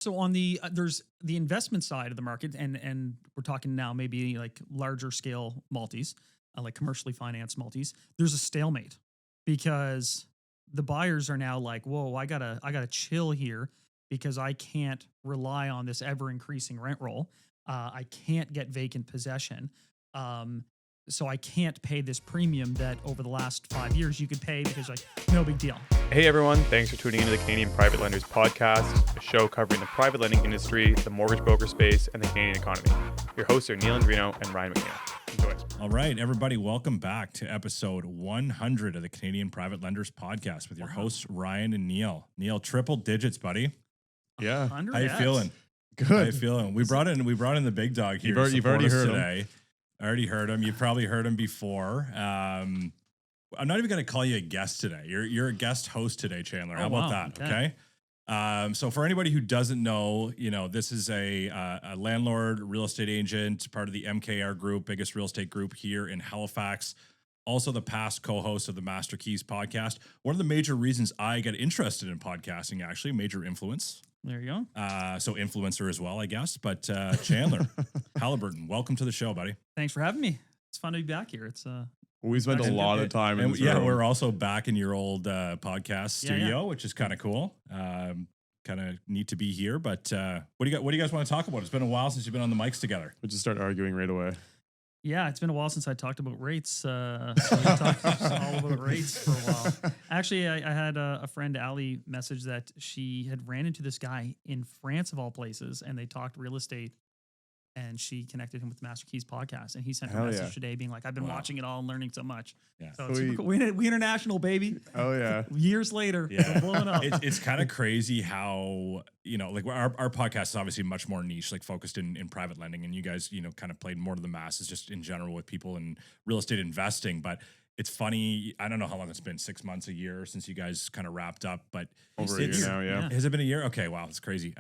So on the there's the investment side of the market, and we're talking now maybe like larger scale multis, like commercially financed multis. There's a stalemate because the buyers are now like, whoa, I gotta chill here because I can't rely on this ever increasing rent roll. I can't get vacant possession. Um, so I can't pay this premium that over the last 5 years you could pay because like no big deal. Hey everyone, thanks for tuning into the Canadian Private Lenders Podcast, a show covering the private lending industry, the mortgage broker space, and the Canadian economy. Your hosts are Neal Andreino and Ryan MacNeil. Enjoy. All right, everybody, welcome back to episode 100 of the Canadian Private Lenders Podcast with your hosts, Ryan and Neal. Neal, triple digits, buddy. Yeah. 100 How you feeling? Good. How you feeling? We brought in the big dog here. You've already heard today. I already heard him. You've probably heard him before. I'm not even going to call you a guest today. You're a guest host today, Chandler. How about that? Okay. So for anybody who doesn't know, this is a landlord, real estate agent, part of the MKR group, biggest real estate group here in Halifax. Also the past co-host of the Master Keys podcast. One of the major reasons I got interested in podcasting, actually, major influence. There you go. So influencer as well, I guess. But Chandler Haliburton, welcome to the show, buddy. Thanks for having me. It's fun to be back here. It's We spent a lot of time in this room. We're also back in your old podcast studio, which is kind of cool. Kind of neat to be here. But what do you guys want to talk about? It's been a while since you've been on the mics together. We'll just start arguing right away. yeah, it's been a while since I talked about rates. So we talked all about rates for a while. Actually, I had a friend, Ali, message that she had ran into this guy in France of all places, and they talked real estate. And she connected him with the Master Keys podcast, and he sent her a message today being like, I've been watching it all and learning so much. Yeah. So it's super cool. We international, baby. Oh, yeah. Years later, we're blowing up. It's kind of crazy how, like our podcast is obviously much more niche, like focused in private lending. And you guys, kind of played more to the masses just in general with people in real estate investing. But it's funny. I don't know how long it's been, 6 months, a year since you guys kind of wrapped up. But Over a year now, yeah. Has it been a year? Okay, wow, that's crazy.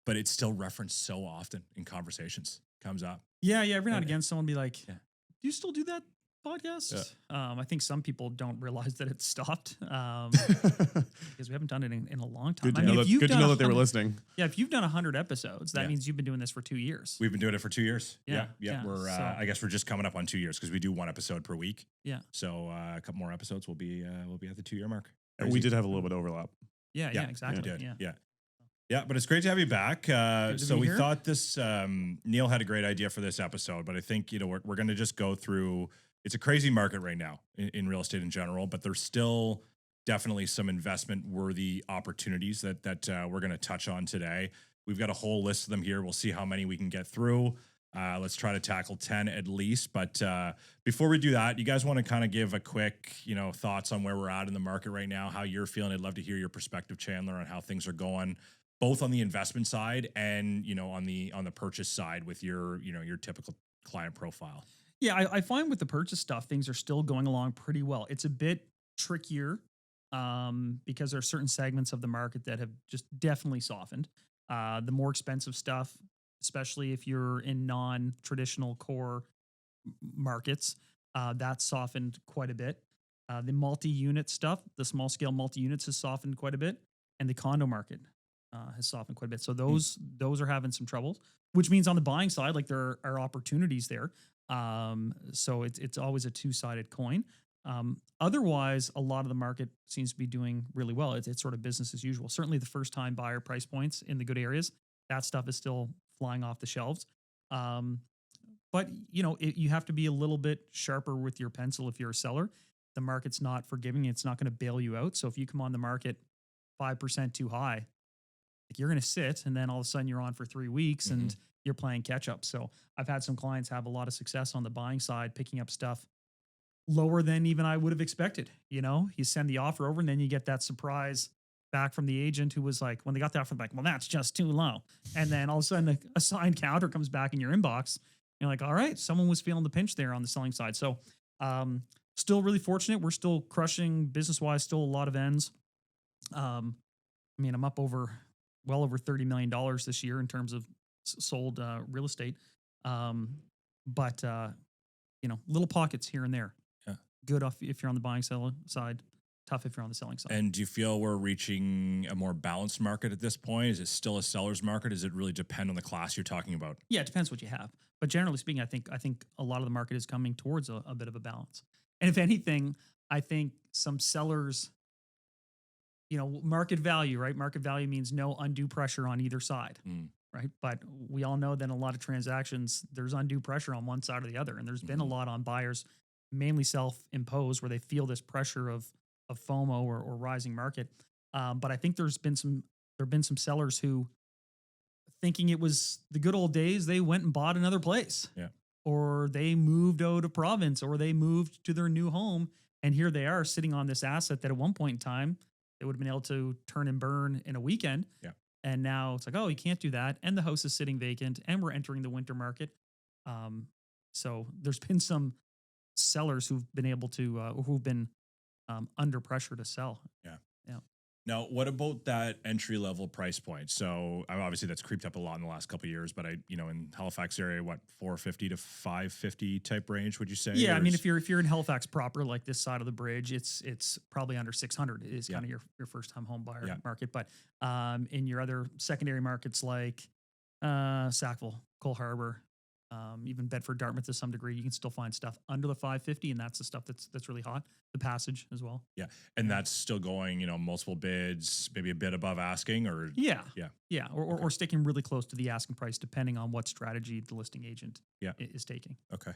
But it's still referenced so often in conversations. Comes up. Yeah. Every now and again, someone will be like, Yeah. do you still do that podcast? Yeah. I think some people don't realize that it stopped because we haven't done it in a long time. Good to know that they were listening. Yeah, if you've done 100 episodes, that means you've been doing this for 2 years. We've been doing it for 2 years. Yeah. We're I guess we're just coming up on 2 years because we do one episode per week. Yeah. So a couple more episodes, we'll be at the 2 year mark. And we did have a little bit of overlap. Yeah, exactly. We did. Yeah, but it's great to have you back. So we thought this, Neal had a great idea for this episode, but I think, we're going to just go through, it's a crazy market right now in real estate in general, but there's still definitely some investment worthy opportunities that we're going to touch on today. We've got a whole list of them here. We'll see how many we can get through. Let's try to tackle 10 at least. But before we do that, you guys want to kind of give a quick, thoughts on where we're at in the market right now, how you're feeling. I'd love to hear your perspective, Chandler, on how things are going, both on the investment side and, on the purchase side with your typical client profile. Yeah, I find with the purchase stuff, things are still going along pretty well. It's a bit trickier because there are certain segments of the market that have just definitely softened. The more expensive stuff, especially if you're in non-traditional core markets, that's softened quite a bit. The multi-unit stuff, the small-scale multi-units has softened quite a bit, and the condo market has softened quite a bit. So those are having some trouble, which means on the buying side, like there are opportunities there. So it's always a two-sided coin. Otherwise, a lot of the market seems to be doing really well. It's sort of business as usual. Certainly the first-time buyer price points in the good areas, that stuff is still flying off the shelves. But you have to be a little bit sharper with your pencil if you're a seller. The market's not forgiving. It's not going to bail you out. So if you come on the market 5% too high, like you're going to sit, and then all of a sudden you're on for 3 weeks and you're playing catch up. So I've had some clients have a lot of success on the buying side, picking up stuff lower than even I would have expected. You send the offer over and then you get that surprise back from the agent who was like, when they got the offer, like, well, that's just too low. And then all of a sudden a signed counter comes back in your inbox. You're like, all right, someone was feeling the pinch there on the selling side. So still really fortunate. We're still crushing business-wise, still a lot of ends. I'm up well over $30 million this year in terms of sold real estate. But little pockets here and there. Yeah. Good if you're on the buying side. tough if you're on the selling side. And do you feel we're reaching a more balanced market at this point? Is it still a seller's market? Does it really depend on the class you're talking about? Yeah, it depends what you have. But generally speaking, I think a lot of the market is coming towards a bit of a balance. And if anything, I think some sellers, market value, right? Market value means no undue pressure on either side, right? But we all know that in a lot of transactions, there's undue pressure on one side or the other. And there's been a lot on buyers, mainly self-imposed, where they feel this pressure of FOMO or rising market. But I think there have been some sellers who, thinking it was the good old days, they went and bought another place. Yeah. Or they moved out of province, or they moved to their new home. And here they are sitting on this asset that at one point in time, they would have been able to turn and burn in a weekend. Yeah. And now it's like, oh, you can't do that. And the house is sitting vacant, and we're entering the winter market. So there's been some sellers who've been able to, under pressure to sell. Yeah. Yeah. Now, what about that entry level price point? So obviously that's creeped up a lot in the last couple of years, but in Halifax area, what, 450 to 550 type range, would you say? Yeah. I mean, if you're in Halifax proper, like this side of the bridge, it's probably under 600 is kind of your first time home buyer market. But in your other secondary markets like Sackville, Cole Harbour, even Bedford, Dartmouth to some degree, you can still find stuff under the 550, and that's the stuff that's really hot. The Passage as well. Yeah, and that's still going, multiple bids, maybe a bit above asking, or or sticking really close to the asking price, depending on what strategy the listing agent is taking. Okay.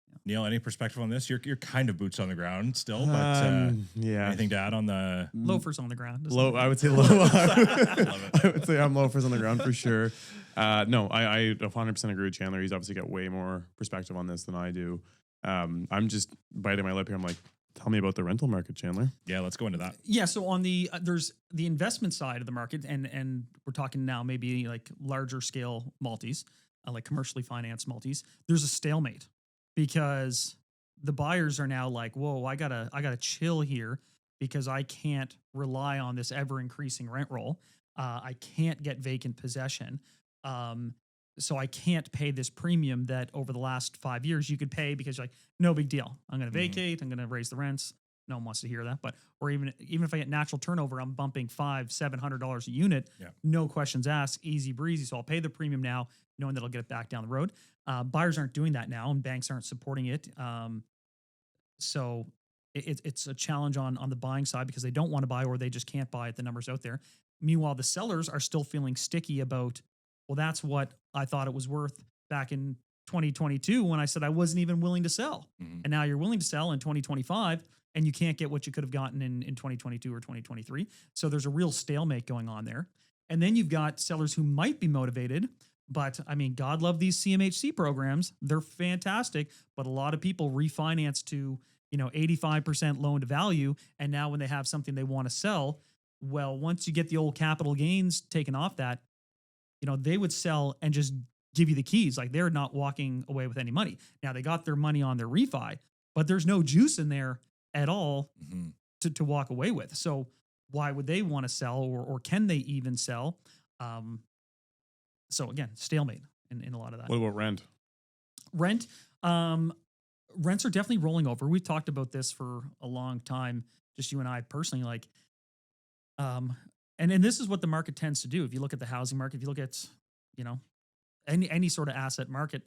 Yeah. Neal, any perspective on this? You're kind of boots on the ground still, but anything to add on the loafers on the ground? I would say low. I would say I'm loafers on the ground for sure. No, I 100% agree with Chandler. He's obviously got way more perspective on this than I do. I'm just biting my lip here. I'm like, tell me about the rental market, Chandler. Yeah, let's go into that. Yeah, so on the there's the investment side of the market, and we're talking now maybe like larger scale multis, like commercially financed multis. There's a stalemate because the buyers are now like, whoa, I gotta chill here because I can't rely on this ever increasing rent roll. I can't get vacant possession. So I can't pay this premium that over the last 5 years you could pay because you're like, no big deal. I'm going to vacate. I'm going to raise the rents. No one wants to hear that. But, or even if I get natural turnover, I'm bumping $500-$700 a unit. Yeah. No questions asked, easy breezy. So I'll pay the premium now, knowing that I'll get it back down the road. Buyers aren't doing that now, and banks aren't supporting it. So it's a challenge on the buying side because they don't want to buy, or they just can't buy at the numbers out there. Meanwhile, the sellers are still feeling sticky about, well, that's what I thought it was worth back in 2022 when I said I wasn't even willing to sell. Mm-hmm. And now you're willing to sell in 2025, and you can't get what you could have gotten in 2022 or 2023. So there's a real stalemate going on there. And then you've got sellers who might be motivated, but I mean, God love these CMHC programs. They're fantastic, but a lot of people refinance to, 85% loan to value. And now when they have something they want to sell, well, once you get the old capital gains taken off that, they would sell and just give you the keys. Like, they're not walking away with any money. Now they got their money on their refi, but there's no juice in there at all to walk away with. So why would they want to sell, or can they even sell? So again, stalemate in a lot of that. What about rent? Rents are definitely rolling over. We've talked about this for a long time, just you and I personally, and this is what the market tends to do. If you look at the housing market, if you look at, any sort of asset market,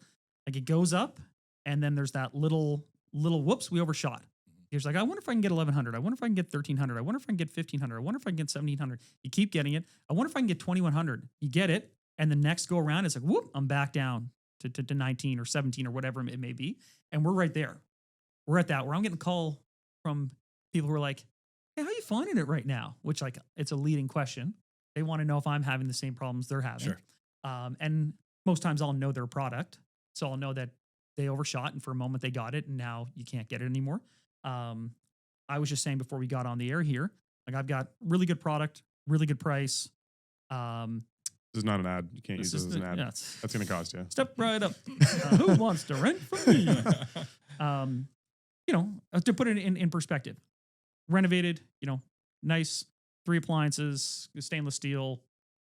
like, it goes up, and then there's that little whoops, we overshot. Here's like, I wonder if I can get 1,100. I wonder if I can get 1,300. I wonder if I can get 1,500. I wonder if I can get 1,700. You keep getting it. I wonder if I can get 2,100. You get it. And the next go around, it's like, whoop, I'm back down to 19 or 17 or whatever it may be. And we're right there. We're at that where I'm getting a call from people who are like, hey, how are you finding it right now? Which, like, it's a leading question. They want to know if I'm having the same problems they're having. Sure. And most times I'll know their product. So I'll know that they overshot, and for a moment they got it, and now you can't get it anymore. I was just saying before we got on the air here, like, I've got really good product, really good price. This is not an ad. You can't use this as an ad. Yeah, that's going to cost you. Step right up. Who wants to rent from me? To put it in perspective, renovated, nice 3 appliances, stainless steel,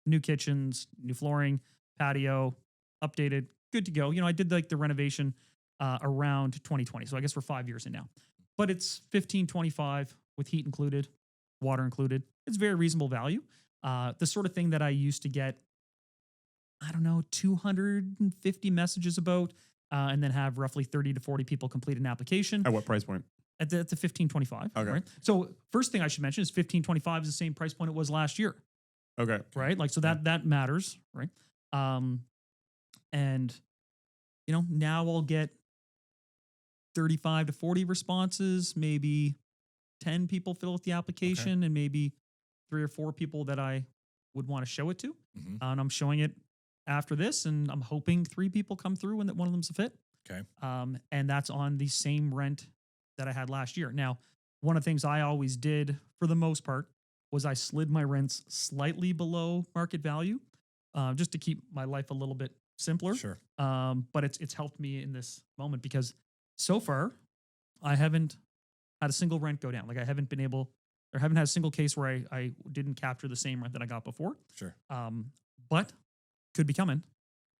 new kitchens, new flooring, patio, updated, good to go. I did like the renovation around 2020. So I guess we're 5 years in now, but it's $1,525 with heat included. water included. It's very reasonable value. The sort of thing that I used to get, I don't know, 250 messages about, and then have roughly 30 to 40 people complete an application At what price point? at the 1525. Okay. Right. So first thing I should mention is 1525 is the same price point it was last year. Okay. Right. Like, so that matters. Right. And now I'll get 35 to 40 responses, maybe 10 people fill out the application, and maybe 3 or 4 people that I would want to show it to. And I'm showing it after this, and I'm hoping 3 people come through and that one of them's a fit. Okay. And that's on the same rent that I had last year. Now, one of the things I always did for the most part was I slid my rents slightly below market value, just to keep my life a little bit simpler. Sure. But it's helped me in this moment because so far I haven't had a single rent go down. Like, I haven't been able, or haven't had a single case where I didn't capture the same rent that I got before. Sure. But could be coming.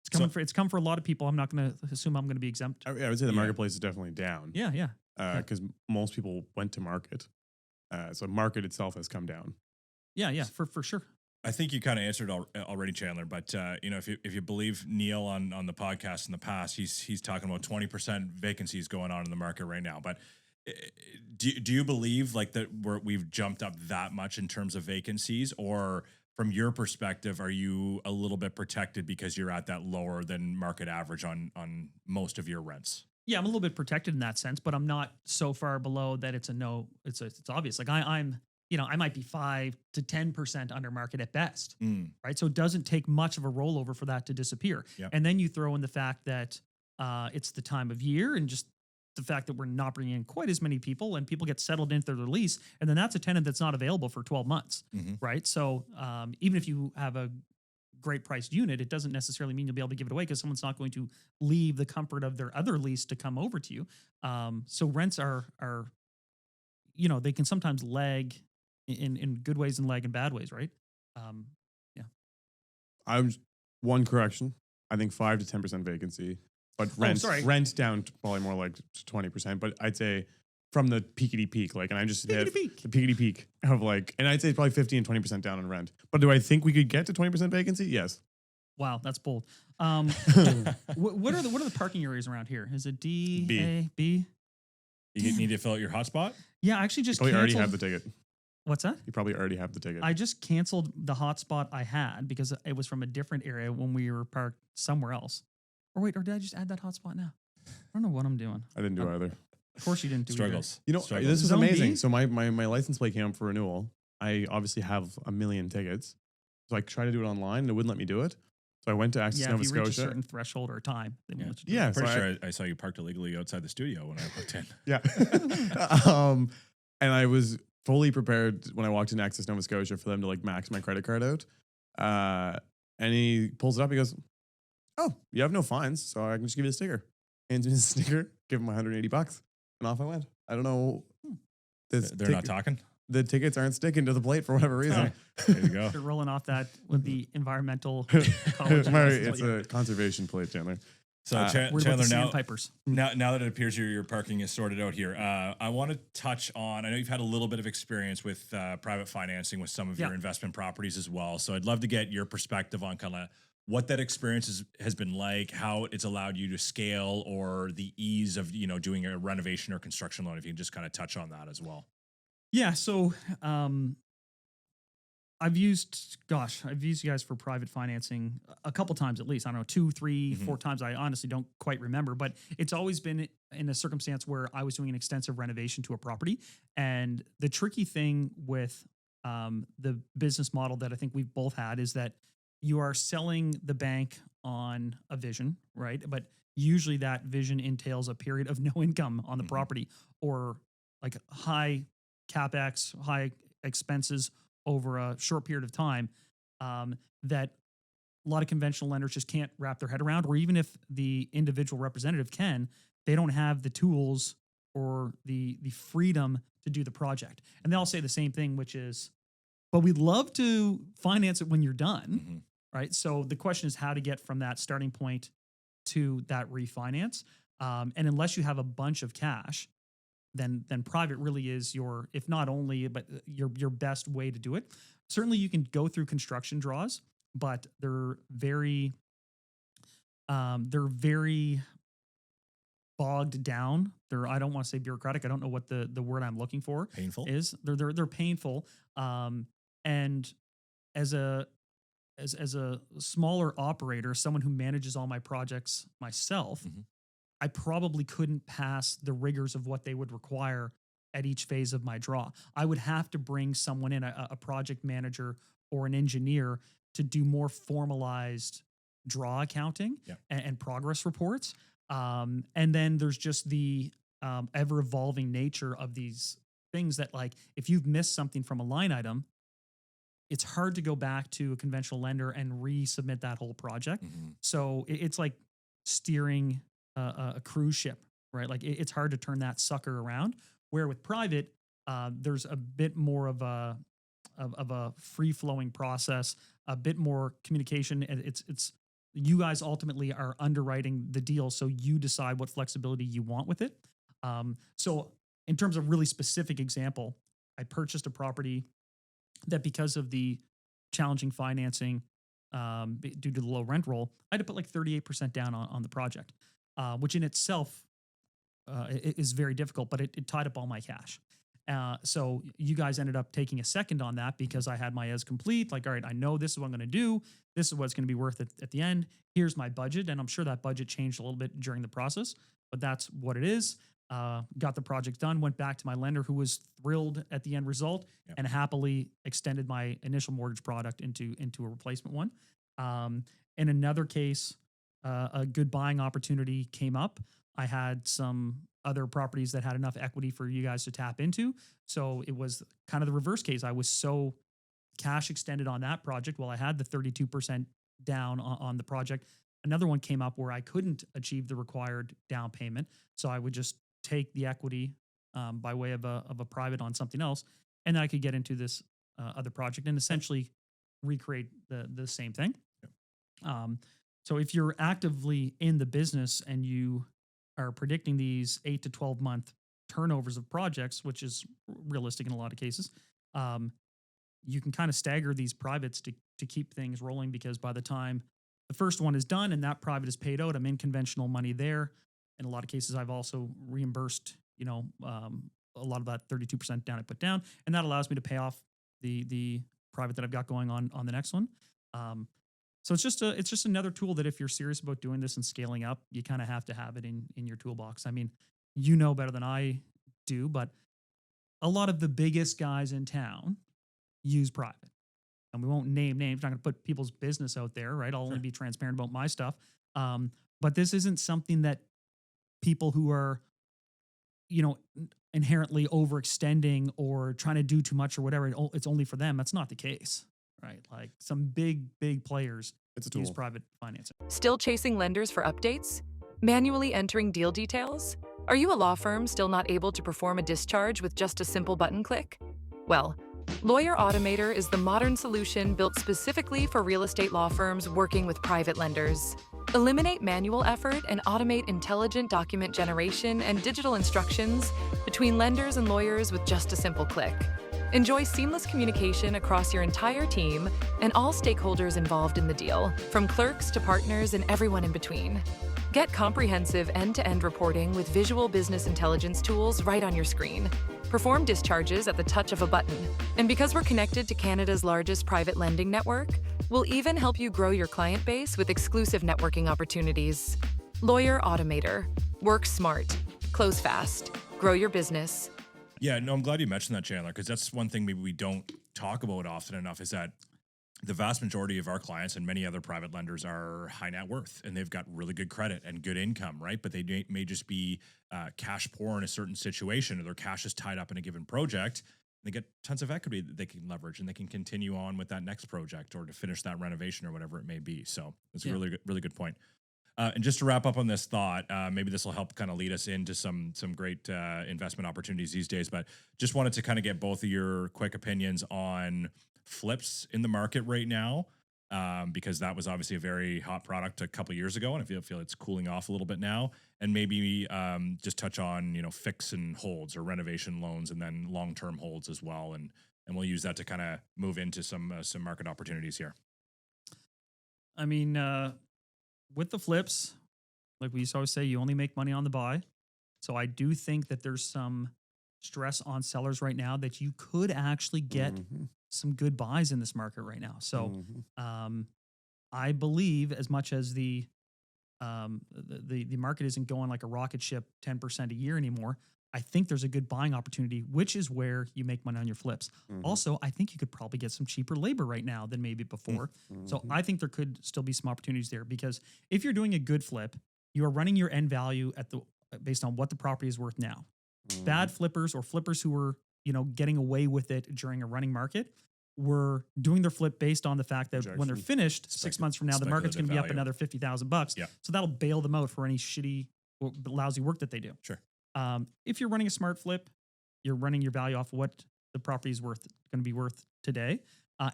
It's coming it's come for a lot of people. I'm not going to assume I'm going to be exempt. I would say the marketplace is definitely down. Yeah. Because most people went to market. So market itself has come down. Yeah, for sure. I think you kind of answered already, Chandler. But if you believe Neal on the podcast in the past, he's talking about 20% vacancies going on in the market right now. But do you believe like that we've jumped up that much in terms of vacancies, or from your perspective, are you a little bit protected because you're at that lower than market average on most of your rents? Yeah, I'm a little bit protected in that sense, but I'm not so far below that it's a no. It's obvious. Like, I'm I might be 5 to 10% under market at best, right? So it doesn't take much of a rollover for that to disappear. Yep. And then you throw in the fact that it's the time of year, and just the fact that we're not bringing in quite as many people, and people get settled into their lease, and then that's a tenant that's not available for 12 months, right? So even if you have a great priced unit, it doesn't necessarily mean you'll be able to give it away, because someone's not going to leave the comfort of their other lease to come over to you. So rents are they can sometimes lag in good ways and lag in bad ways, right? I'm one correction. I think 5 to 10% vacancy, but rent down to probably more like 20%. But I'd say from the peakity peak, like, and I just hit the peakity peak of like, and I'd say probably 50 and 20% down on rent. But do I think we could get to 20% vacancy? Yes. Wow, that's bold. What are the parking areas around here? Is it D, B. A, B? You need to fill out your hotspot? Yeah, I actually just You canceled. already have the ticket. What's that? You probably already have the ticket. I just canceled the hotspot I had because it was from a different area when we were parked somewhere else. Or did I just add that hotspot now? I don't know what I'm doing. I didn't do either. Of course you didn't do Struggles. Either. This is Zone amazing. B? So my license plate came up for renewal. I obviously have a million tickets. So I tried to do it online and it wouldn't let me do it. So I went to Access Yeah, Nova if you reach a Scotia. certain threshold or time, they won't let you do Yeah. it. Pretty so sure I saw you parked illegally outside the studio when I walked in. Yeah. And I was fully prepared when I walked into Access Nova Scotia for them to like max my credit card out. And he pulls it up. He goes, "Oh, you have no fines, so I can just give you a sticker." Hands me the sticker, give him $180, and off I went. I don't know. They're not talking? The tickets aren't sticking to the plate for whatever reason. There you go. You're rolling off that with the environmental it's college. a conservation plate, Chandler. So Worried about Chandler, the now sandpipers. that it appears your parking is sorted out here, I want to touch on, I know you've had a little bit of experience with private financing with some of your investment properties as well. So I'd love to get your perspective on kind of what that experience has been like, how it's allowed you to scale, or the ease of, doing a renovation or construction loan, if you can just kind of touch on that as well. Yeah. So I've used you guys for private financing a couple times at least. I don't know, 2, 3, 4 times. I honestly don't quite remember, but it's always been in a circumstance where I was doing an extensive renovation to a property. And the tricky thing with the business model that I think we've both had is that you are selling the bank on a vision, right? But usually that vision entails a period of no income on the property, or like high CapEx, high expenses over a short period of time, that a lot of conventional lenders just can't wrap their head around, or even if the individual representative can, they don't have the tools or the freedom to do the project. And they all say the same thing, which is, but we'd love to finance it when you're done, right? So the question is how to get from that starting point to that refinance. And unless you have a bunch of cash, then private really is your, if not only, but your best way to do it. Certainly you can go through construction draws, but they're very bogged down. I don't want to say bureaucratic. I don't know what the word I'm looking for Painful. is. They're painful. And as a smaller operator, someone who manages all my projects myself, I probably couldn't pass the rigors of what they would require at each phase of my draw. I would have to bring someone in, a project manager or an engineer, to do more formalized draw accounting and progress reports. And then there's just the ever evolving nature of these things that, like, if you've missed something from a line item, it's hard to go back to a conventional lender and resubmit that whole project. So it's like steering a cruise ship, right? Like it's hard to turn that sucker around. Where with private, there's a bit more of a free flowing process, a bit more communication. It's you guys ultimately are underwriting the deal, so you decide what flexibility you want with it. So in terms of really specific example, I purchased a property that, because of the challenging financing due to the low rent roll, I had to put like 38% down on the project, which in itself is very difficult, but it tied up all my cash. So you guys ended up taking a second on that because I had my as complete. Like, all right, I know this is what I'm going to do. This is what's going to be worth it at the end. Here's my budget. And I'm sure that budget changed a little bit during the process, but that's what it is. Got the project done, went back to my lender, who was thrilled at the end result, and happily extended my initial mortgage product into a replacement one. In another case, a good buying opportunity came up. I had some other properties that had enough equity for you guys to tap into. So it was kind of the reverse case. I was so cash extended on that project while I had the 32% down on the project. Another one came up where I couldn't achieve the required down payment. So I would just take the equity by way of a private on something else, and then I could get into this other project and essentially recreate the same thing. So if you're actively in the business and you are predicting these 8 to 12 month turnovers of projects, which is realistic in a lot of cases, you can kind of stagger these privates to keep things rolling, because by the time the first one is done and that private is paid out, I'm in conventional money there. In a lot of cases, I've also reimbursed, a lot of that 32% down I put down, and that allows me to pay off the private that I've got going on the next one. So it's just another tool that, if you're serious about doing this and scaling up, you kind of have to have it in your toolbox. I mean, you know better than I do, but a lot of the biggest guys in town use private. And we won't name names. I'm not going to put people's business out there, right? I'll only be transparent about my stuff. But this isn't something that people who are, inherently overextending or trying to do too much or whatever, it's only for them. That's not the case, right? Like some big players use private financing. Still chasing lenders for updates? Manually entering deal details? Are you a law firm still not able to perform a discharge with just a simple button click? Well, Lawyer Automator is the modern solution built specifically for real estate law firms working with private lenders. Eliminate manual effort and automate intelligent document generation and digital instructions between lenders and lawyers with just a simple click. Enjoy seamless communication across your entire team and all stakeholders involved in the deal, from clerks to partners and everyone in between. Get comprehensive end-to-end reporting with visual business intelligence tools right on your screen. Perform discharges at the touch of a button. And because we're connected to Canada's largest private lending network, we'll even help you grow your client base with exclusive networking opportunities. Lawyer Automator. Work smart. Close fast. Grow your business. Yeah, no, I'm glad you mentioned that, Chandler, because that's one thing maybe we don't talk about often enough, is that the vast majority of our clients and many other private lenders are high net worth, and they've got really good credit and good income, right? But they may just be cash poor in a certain situation, or their cash is tied up in a given project. They get tons of equity that they can leverage, and they can continue on with that next project or to finish that renovation or whatever it may be. So it's a really good point. And just to wrap up on this thought, maybe this will help kind of lead us into some great investment opportunities these days. But just wanted to kind of get both of your quick opinions on flips in the market right now. because that was obviously a very hot product a couple years ago, and I feel it's cooling off a little bit now. And maybe just touch on fix and holds or renovation loans, and then long term holds as well, and we'll use that to kind of move into some market opportunities here. I mean, with the flips, like we used to always say, you only make money on the buy. So I do think that there's some stress on sellers right now that you could actually get some good buys in this market right now. So I believe, as much as the market isn't going like a rocket ship 10% a year anymore, I think there's a good buying opportunity, which is where you make money on your flips. Also, I think you could probably get some cheaper labor right now than maybe before. So I think there could still be some opportunities there, because if you're doing a good flip, you are running your end value based on what the property is worth now. Bad flippers, or flippers who were, getting away with it during a running market, were doing their flip based on the fact that when they're finished 6 months from now, the market's going to be up another $50,000. Yeah. So that'll bail them out for any shitty or lousy work that they do. Sure. If you're running a smart flip, you're running your value off what the property is going to be worth today.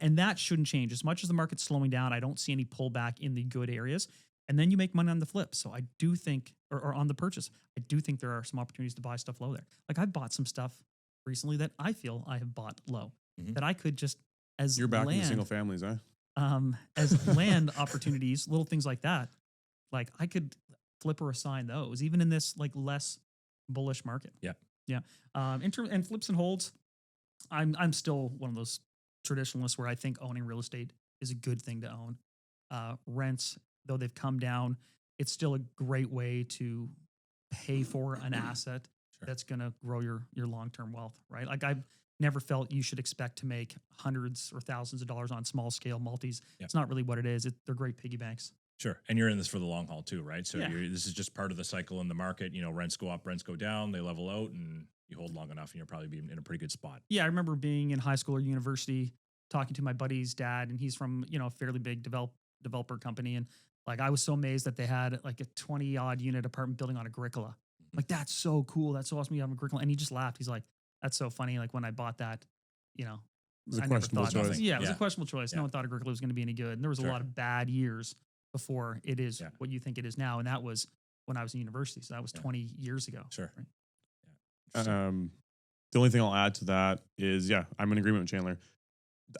And that shouldn't change. As much as the market's slowing down, I don't see any pullback in the good areas. And then you make money on the flip. So I do think, or on the purchase, I do think there are some opportunities to buy stuff low there. Like, I've bought some stuff recently that I feel I have bought low, that I could just, as You're back in the land, single families, huh? as land opportunities, little things like that. Like, I could flip or assign those, even in this like less bullish market. Yeah. Yeah. And flips and holds, I'm still one of those traditionalists where I think owning real estate is a good thing to own. Rents, though they've come down, it's still a great way to pay for an asset that's going to grow your long-term wealth, right? Like, I've never felt you should expect to make hundreds or thousands of dollars on small scale multis. Yeah. It's not really what it is. They're great piggy banks. Sure. And you're in this for the long haul too, right? So Yeah. this is just part of the cycle in the market. Rents go up, rents go down, they level out, and you hold long enough and you'll probably be in a pretty good spot. Yeah. I remember being in high school or university, talking to my buddy's dad, and he's from, a fairly big developer company. And like, I was so amazed that they had like a 20 odd unit apartment building on Agricola. Like, that's so cool. That's so awesome. You have Agricola. And he just laughed. He's like, that's so funny. Like, when I bought that, It was a I never questionable thought choice. nothing. Yeah, it was a questionable choice. Yeah. No one thought Agricola was going to be any good. And there was a lot of bad years before it is what you think it is now. And that was when I was in university. So that was 20 years ago. Sure. Right? The only thing I'll add to that is, I'm in agreement with Chandler.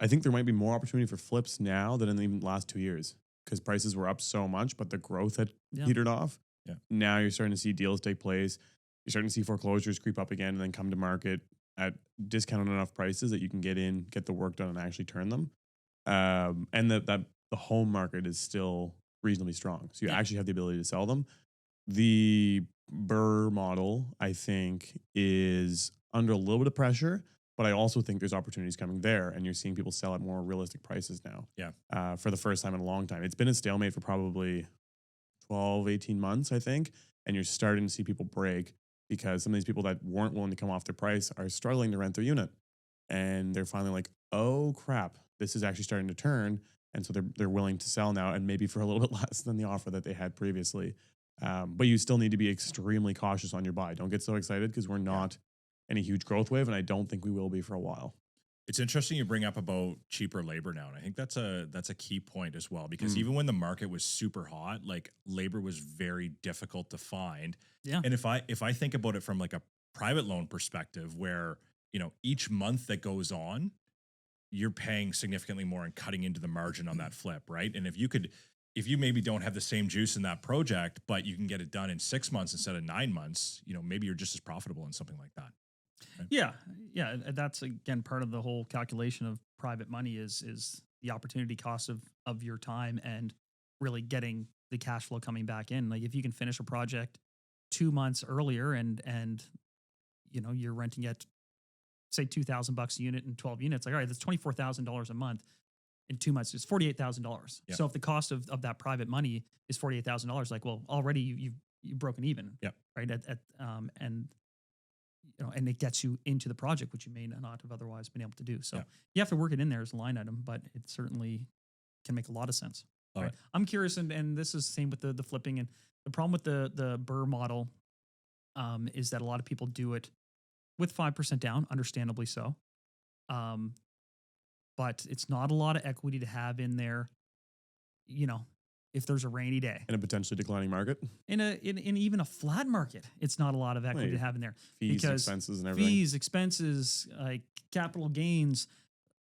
I think there might be more opportunity for flips now than in the last 2 years, because prices were up so much, but the growth had petered off. Yeah. Now you're starting to see deals take place. You're starting to see foreclosures creep up again and then come to market at discounted enough prices that you can get in, get the work done, and actually turn them. And that the home market is still reasonably strong. So you actually have the ability to sell them. The BRRRR model, I think, is under a little bit of pressure, but I also think there's opportunities coming there, and you're seeing people sell at more realistic prices now. Yeah. For the first time in a long time. It's been a stalemate for probably 12, 18 months, I think. And you're starting to see people break, because some of these people that weren't willing to come off their price are struggling to rent their unit. And they're finally like, oh crap, this is actually starting to turn. And so they're willing to sell now, and maybe for a little bit less than the offer that they had previously. But you still need to be extremely cautious on your buy. Don't get so excited, because we're not in a huge growth wave, and I don't think we will be for a while. It's interesting you bring up about cheaper labor now, and I think that's a key point as well, because even when the market was super hot, like, labor was very difficult to find. Yeah. And if I think about it from like a private loan perspective, where each month that goes on, you're paying significantly more and cutting into the margin on that flip, right? And if you maybe don't have the same juice in that project, but you can get it done in 6 months instead of 9 months, maybe you're just as profitable in something like that. Right? Yeah. Yeah. That's, again, part of the whole calculation of private money is the opportunity cost of your time and really getting the cash flow coming back in. Like, if you can finish a project 2 months earlier and you're renting at, say, $2,000 a unit and 12 units, like, all right, that's $24,000 a month. In 2 months, it's $48,000. Yeah. So if the cost of that private money is $48,000, like, well, already you've broken even. Yeah. Right. And it gets you into the project, which you may not have otherwise been able to do. So you have to work it in there as a line item, but it certainly can make a lot of sense. Right. I'm curious, and this is the same with the flipping, and the problem with the BRRRR model is that a lot of people do it with 5% down, understandably so. But it's not a lot of equity to have in there. you know, if there's a rainy day In a potentially declining market, in even a flat market, it's not a lot of equity Right. to have in there fees, because expenses, and everything. fees, expenses, like capital gains.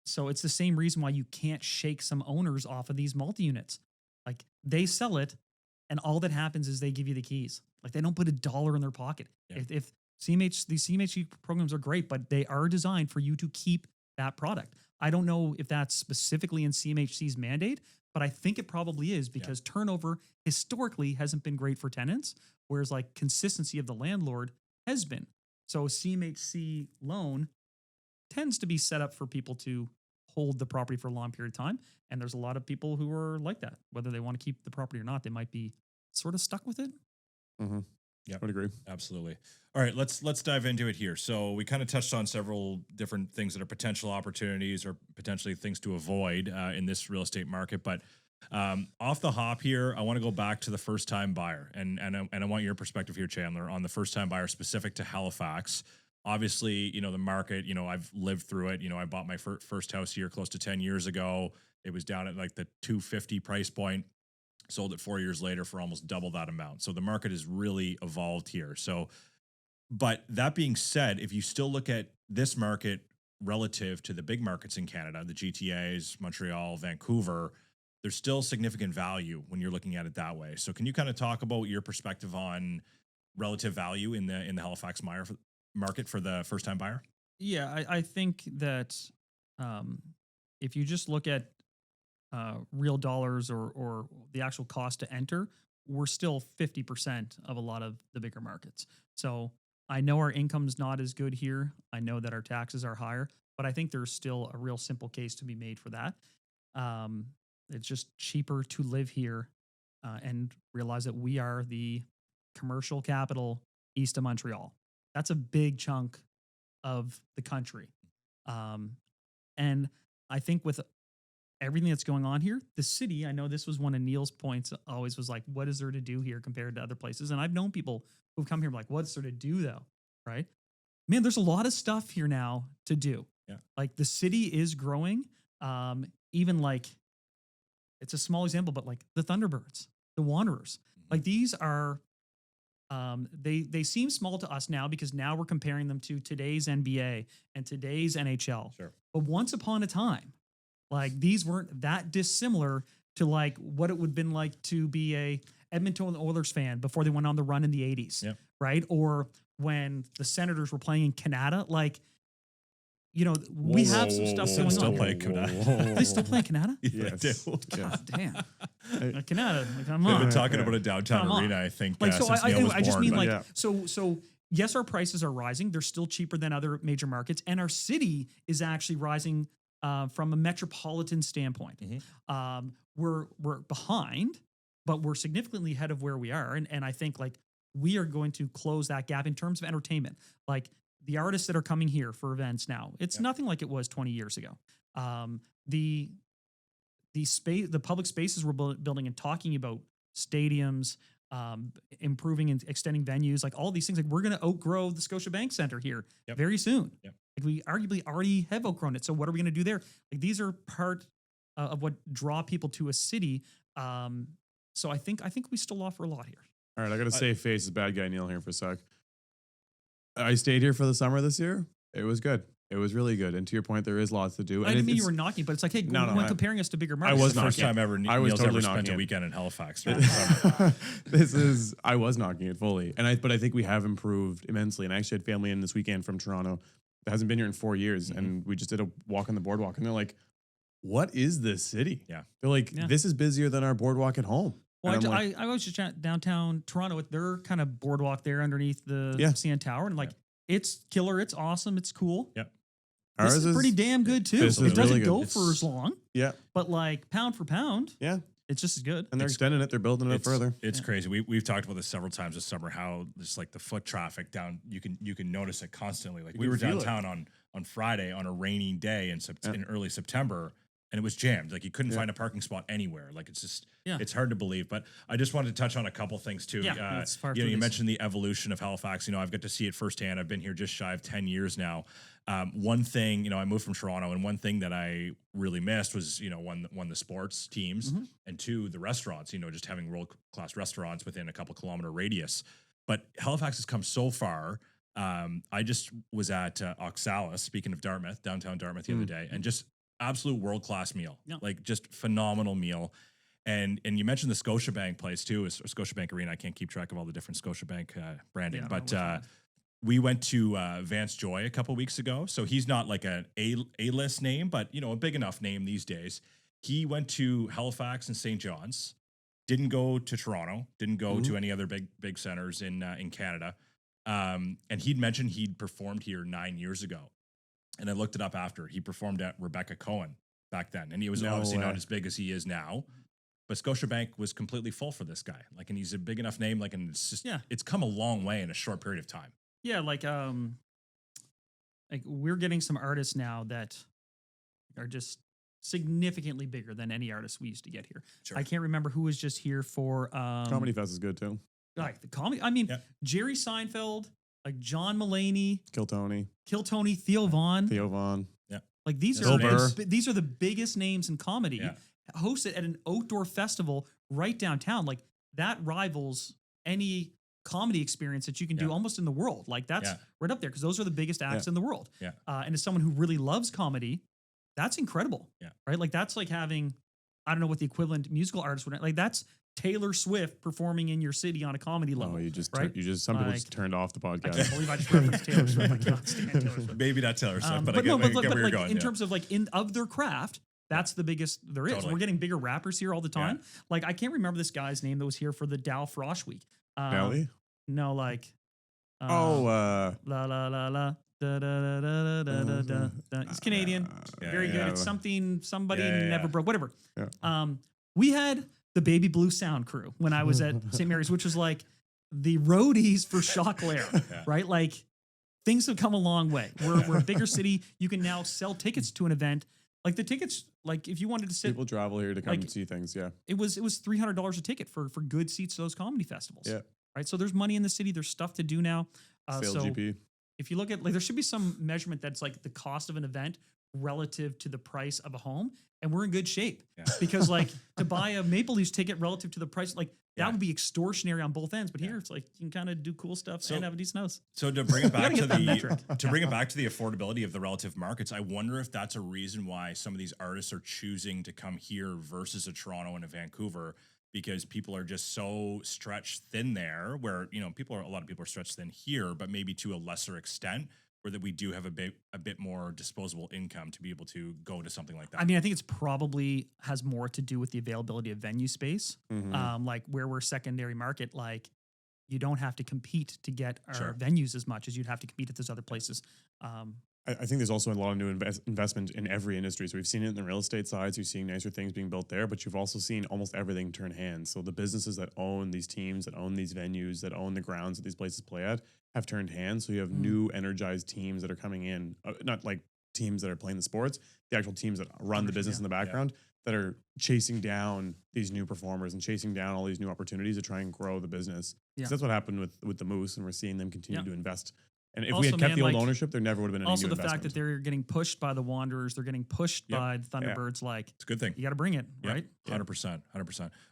So it's the same reason why you can't shake some owners off of these multi-units. Like they sell it and all that happens is they give you the keys. Like they don't put $1 in their pocket. Yeah. If these CMHC programs are great, but they are designed for you to keep that product. I don't know if that's specifically in CMHC's mandate, but I think it probably is because turnover historically hasn't been great for tenants, whereas like consistency of the landlord has been. So a CMHC loan tends to be set up for people to hold the property for a long period of time. And there's a lot of people who are like that, whether they want to keep the property or not, they might be sort of stuck with it. Mm-hmm. Yeah, I would agree. Absolutely. All right, let's dive into it here. So we kind of touched on several different things that are potential opportunities or potentially things to avoid in this real estate market. But off the hop here, I want to go back to the first time buyer, and I want your perspective here, Chandler, on the first time buyer specific to Halifax. Obviously, the market. I've lived through it. I bought my first house here close to 10 years ago. It was down at like the $250 price point. Sold it 4 years later for almost double that amount. So the market has really evolved here. So, but that being said, if you still look at this market relative to the big markets in Canada, the GTAs, Montreal, Vancouver, there's still significant value when you're looking at it that way. So can you kind of talk about your perspective on relative value in the Halifax market for the first time buyer? Yeah, I think that if you just look at real dollars or the actual cost to enter, we're still 50% of a lot of the bigger markets. So I know our income's not as good here. I know that our taxes are higher, but I think there's still a real simple case to be made for that. It's just cheaper to live here and realize that we are the commercial capital east of Montreal. That's a big chunk of the country. And I think with everything that's going on here, the city, I know this was one of Neal's points always was like, what is there to do here compared to other places? And I've known people who've come here like, what's there to do though? Right? Man, there's a lot of stuff here now to do. Yeah. Like the city is growing. Even like, it's a small example, but like the Thunderbirds, the Wanderers, like these are, they seem small to us now because now we're comparing them to today's NBA and today's NHL. Sure. But once upon a time, like these weren't that dissimilar to like what it would have been like to be a Edmonton Oilers fan before they went on the run in the 80s, right? Or when the Senators were playing in Canada, like, we have some stuff going on. Still play Canada. They still play in Canada? Yeah, they do. God damn. Canada, like, come on. They've been talking about a downtown arena, I think, like, so since I Neal was just born, mean but- like, so yes, our prices are rising. They're still cheaper than other major markets. And our city is actually rising from a metropolitan standpoint. We're behind, but we're significantly ahead of where we are. And I think like we are going to close that gap in terms of entertainment. Like the artists that are coming here for events now, it's nothing like it was 20 years ago. The public spaces we're building and talking about stadiums, improving and extending venues, like all these things, like we're going to outgrow the Scotiabank Center here very soon. Like we arguably already have outgrown it. So what are we going to do there? Like these are part of what draw people to a city. So I think we still offer a lot here. All right, I got to save face as bad guy Neal here for a sec. I stayed here for the summer this year. It was good. It was really good. And to your point, there is lots to do. I didn't mean you were knocking, but it's like, hey, when comparing us to bigger markets. I was the first knocking. time ever I was Neal's totally ever spent knocking a it. weekend in Halifax. I was knocking it fully. But I think we have improved immensely. And I actually had family in this weekend from Toronto that hasn't been here in 4 years. And we just did a walk on the boardwalk. And they're like, what is this city? Yeah. They're like, this is busier than our boardwalk at home. Well, I was just downtown Toronto with their kind of boardwalk there underneath the CN Tower. And like, it's killer. It's awesome. It's cool. Yep. This is pretty damn good too. It doesn't go for as long. Yeah. But like pound for pound. Yeah. It's just as good. And they're extending it. They're building it further. It's crazy. We've talked about this several times this summer, how just like the foot traffic down, you can notice it constantly. Like we were downtown on Friday on a rainy day in early September, and it was jammed. Like you couldn't find a parking spot anywhere. Like it's just, it's hard to believe. But I just wanted to touch on a couple things too. You mentioned the evolution of Halifax. I've got to see it firsthand. I've been here just shy of 10 years now. One thing, I moved from Toronto, and one thing that I really missed was, one, the sports teams, and two, the restaurants, just having world-class restaurants within a couple kilometer radius. But Halifax has come so far. I just was at Oxalis, speaking of Dartmouth, downtown Dartmouth the other day, and just absolute world-class meal, like just phenomenal meal. And you mentioned the Scotiabank place too, or Scotiabank Arena. I can't keep track of all the different Scotiabank branding, but we went to Vance Joy a couple weeks ago. So he's not like an A-list name, but a big enough name these days. He went to Halifax and St. John's, didn't go to Toronto, didn't go to any other big centers in Canada. And he'd mentioned he'd performed here 9 years ago. And I looked it up after. He performed at Rebecca Cohen back then. And he was obviously not as big as he is now. But Scotiabank was completely full for this guy. Like, and he's a big enough name. Like, and it's just, it's come a long way in a short period of time. Yeah. Like we're getting some artists now that are just significantly bigger than any artists we used to get here. Sure. I can't remember who was just here for, Comedy Fest is good too. Like the comedy. I mean, Jerry Seinfeld, like John Mulaney, Kill Tony, Theo Vaughn. Yeah. Like these are the biggest names in comedy. Yeah. Hosted at an outdoor festival right downtown. Like that rivals any comedy experience that you can do almost in the world. Like that's right up there because those are the biggest acts in the world. Yeah. And as someone who really loves comedy, that's incredible. Yeah. Right. Like that's like having, I don't know what the equivalent musical artist would, like that's Taylor Swift performing in your city on a comedy level. Oh, some people just turned off the podcast. I can't believe I just referenced Taylor Swift. I cannot stand Taylor Swift. Maybe not Taylor Swift, but like in terms of like of their craft, that's the biggest there is. Totally. We're getting bigger rappers here all the time. Yeah. Like I can't remember this guy's name that was here for the Dow Frosh Week. Nelly? No, like la la la la. Da, da, da, da, da, da, da. It's Canadian. Very good. It's somebody never broke. Whatever. Yeah. We had the Baby Blue Sound crew when I was at St. Mary's, which was like the roadies for Shock Lair, right? Like things have come a long way. We're a bigger city. You can now sell tickets to an event. Like the tickets, like if you wanted to sit, people travel here to come and see things. Yeah, it was $300 a ticket for good seats to those comedy festivals. Yeah, right. So there's money in the city. There's stuff to do now. Sale GP. If you look at, like, there should be some measurement that's like the cost of an event relative to the price of a home. And we're in good shape because like to buy a Maple Leafs ticket relative to the price, like that would be extortionary on both ends. But here it's like, you can kind of do cool stuff and have a decent house. So to bring it back to the affordability of the relative markets, I wonder if that's a reason why some of these artists are choosing to come here versus a Toronto and a Vancouver, because people are just so stretched thin there where, a lot of people are stretched thin here, but maybe to a lesser extent, where that we do have a bit more disposable income to be able to go to something like that. I mean, I think it's probably has more to do with the availability of venue space. Like where we're secondary market, like you don't have to compete to get our venues as much as you'd have to compete at those other places. I think there's also a lot of new investment in every industry. So we've seen it in the real estate side. So you're seeing nicer things being built there, but you've also seen almost everything turn hands. So the businesses that own these teams, that own these venues, that own the grounds that these places play at have turned hands. So you have new energized teams that are coming in, not like teams that are playing the sports, the actual teams that run the business in the background that are chasing down these new performers and chasing down all these new opportunities to try and grow the business. So that's what happened with the Moose, and we're seeing them continue to invest. And if we had kept the old ownership, there never would have been any also new the fact that they're getting pushed by the Wanderers, they're getting pushed by the Thunderbirds. Like it's a good thing. You got to bring it, right? 100%.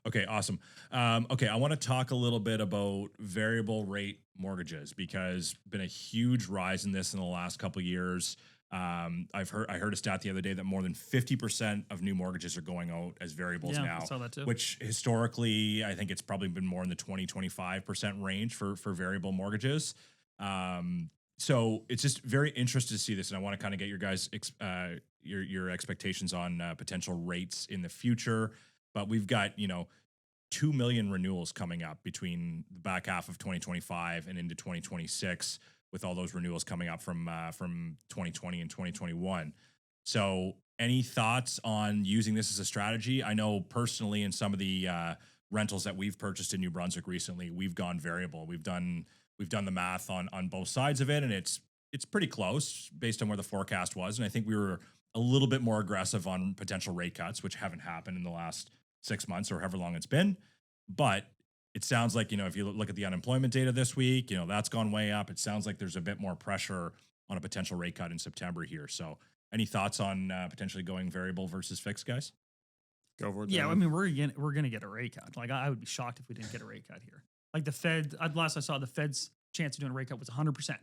Okay, awesome. Okay, I want to talk a little bit about variable rate mortgages because been a huge rise in this in the last couple of years. I heard a stat the other day that more than 50% of new mortgages are going out as variables now, I saw that too. Which historically, I think it's probably been more in the 20-25% range for variable mortgages. So it's just very interesting to see this, and I want to kind of get your guys your expectations on potential rates in the future. But we've got 2 million renewals coming up between the back half of 2025 and into 2026, with all those renewals coming up from 2020 and 2021. So any thoughts on using this as a strategy? I know personally in some of the rentals that we've purchased in New Brunswick recently, we've gone variable. We've done the math on both sides of it, and it's pretty close based on where the forecast was. And I think we were a little bit more aggressive on potential rate cuts, which haven't happened in the last 6 months or however long it's been. But it sounds like, if you look at the unemployment data this week, that's gone way up. It sounds like there's a bit more pressure on a potential rate cut in September here. So any thoughts on potentially going variable versus fixed, guys? Go for it. Yeah, Dan. I mean, we're gonna get a rate cut. Like I would be shocked if we didn't get a rate cut here. Like the Fed, last I saw, the Fed's chance of doing a rate cut was 100%.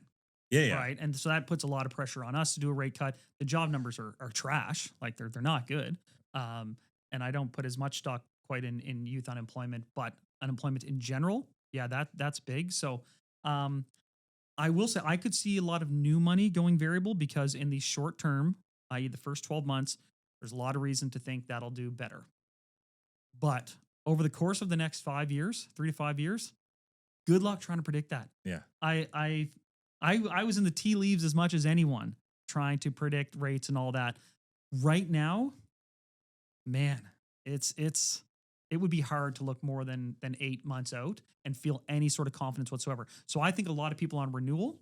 Yeah. Right, and so that puts a lot of pressure on us to do a rate cut. The job numbers are trash. Like they're not good. And I don't put as much stock quite in youth unemployment, but unemployment in general, yeah, that's big. So I will say I could see a lot of new money going variable because in the short term, i.e. the first 12 months, there's a lot of reason to think that'll do better. But over the course of the next 5 years, 3 to 5 years, good luck trying to predict that. Yeah. I was in the tea leaves as much as anyone trying to predict rates and all that. Right now, man, it would be hard to look more than 8 months out and feel any sort of confidence whatsoever. So I think a lot of people on renewal,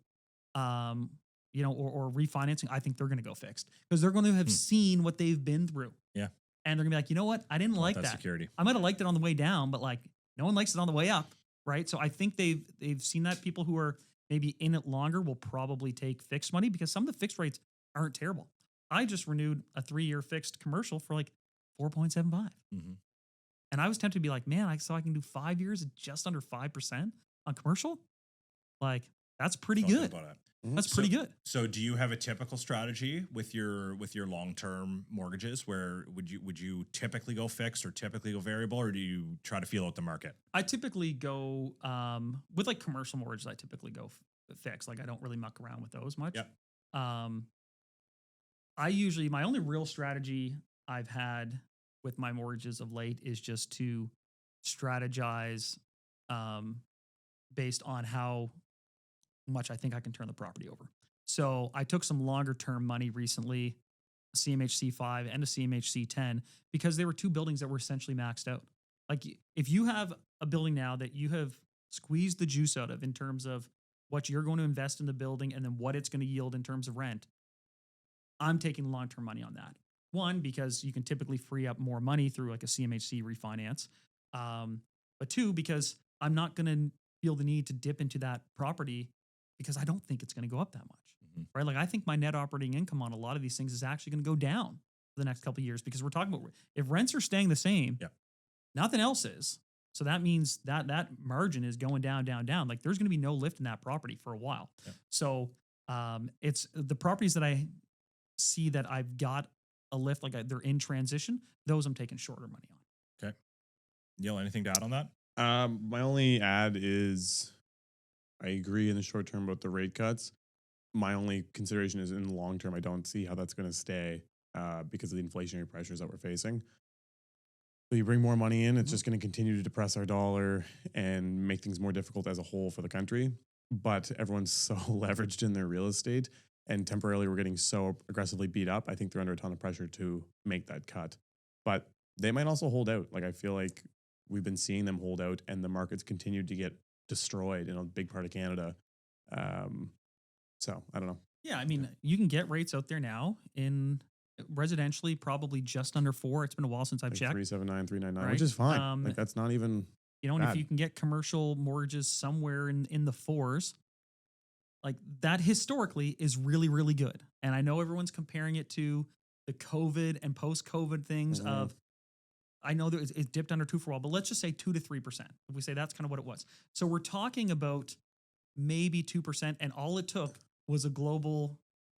or refinancing, I think they're going to go fixed because they're going to have seen what they've been through. Yeah. And they're gonna be like, you know what? I didn't like that. Security. I might have liked it on the way down, but like no one likes it on the way up, right? So I think they've seen that. People who are maybe in it longer will probably take fixed money because some of the fixed rates aren't terrible. I just renewed a 3-year fixed commercial for like 4.75. Mm-hmm. And I was tempted to be like, man, I can do 5 years at just under 5% on commercial. Like that's pretty good. That's pretty good. So do you have a typical strategy with your long-term mortgages where would you typically go fixed or typically go variable, or do you try to feel out the market? I typically go with like commercial mortgages, I typically go fixed. Like I don't really muck around with those much. Yep. My only real strategy I've had with my mortgages of late is just to strategize based on how much I think I can turn the property over. So I took some longer term money recently, a CMHC 5 and a CMHC 10, because there were 2 buildings that were essentially maxed out. Like if you have a building now that you have squeezed the juice out of in terms of what you're going to invest in the building and then what it's going to yield in terms of rent, I'm taking long-term money on that. One, because you can typically free up more money through like a CMHC refinance. But 2, because I'm not going to feel the need to dip into that property because I don't think it's going to go up that much, right? Like I think my net operating income on a lot of these things is actually going to go down for the next couple of years because we're talking about if rents are staying the same, nothing else is. So that means that margin is going down. Like there's going to be no lift in that property for a while. Yeah. So it's the properties that I see that I've got a lift, like they're in transition, those I'm taking shorter money on. Okay. Neal, anything to add on that? My only add is I agree in the short term about the rate cuts. My only consideration is in the long term, I don't see how that's going to stay because of the inflationary pressures that we're facing. So you bring more money in, it's just going to continue to depress our dollar and make things more difficult as a whole for the country. But everyone's so leveraged in their real estate, and temporarily we're getting so aggressively beat up. I think they're under a ton of pressure to make that cut. But they might also hold out. Like I feel like we've been seeing them hold out, and the market's continued to get destroyed in a big part of Canada. So I don't know. Yeah, I mean, you can get rates out there now in residentially, probably just under 4. It's been a while since I've checked. 379, 399, right? which is fine. Like that's not even and bad. if you can get commercial mortgages somewhere in the 4s, like that historically is really, really good. And I know everyone's comparing it to the COVID and post-COVID things of, I know that it dipped under 2 for a while, but let's just say 2 to 3%. If we say that's kind of what it was. So we're talking about maybe 2%, and all it took was a global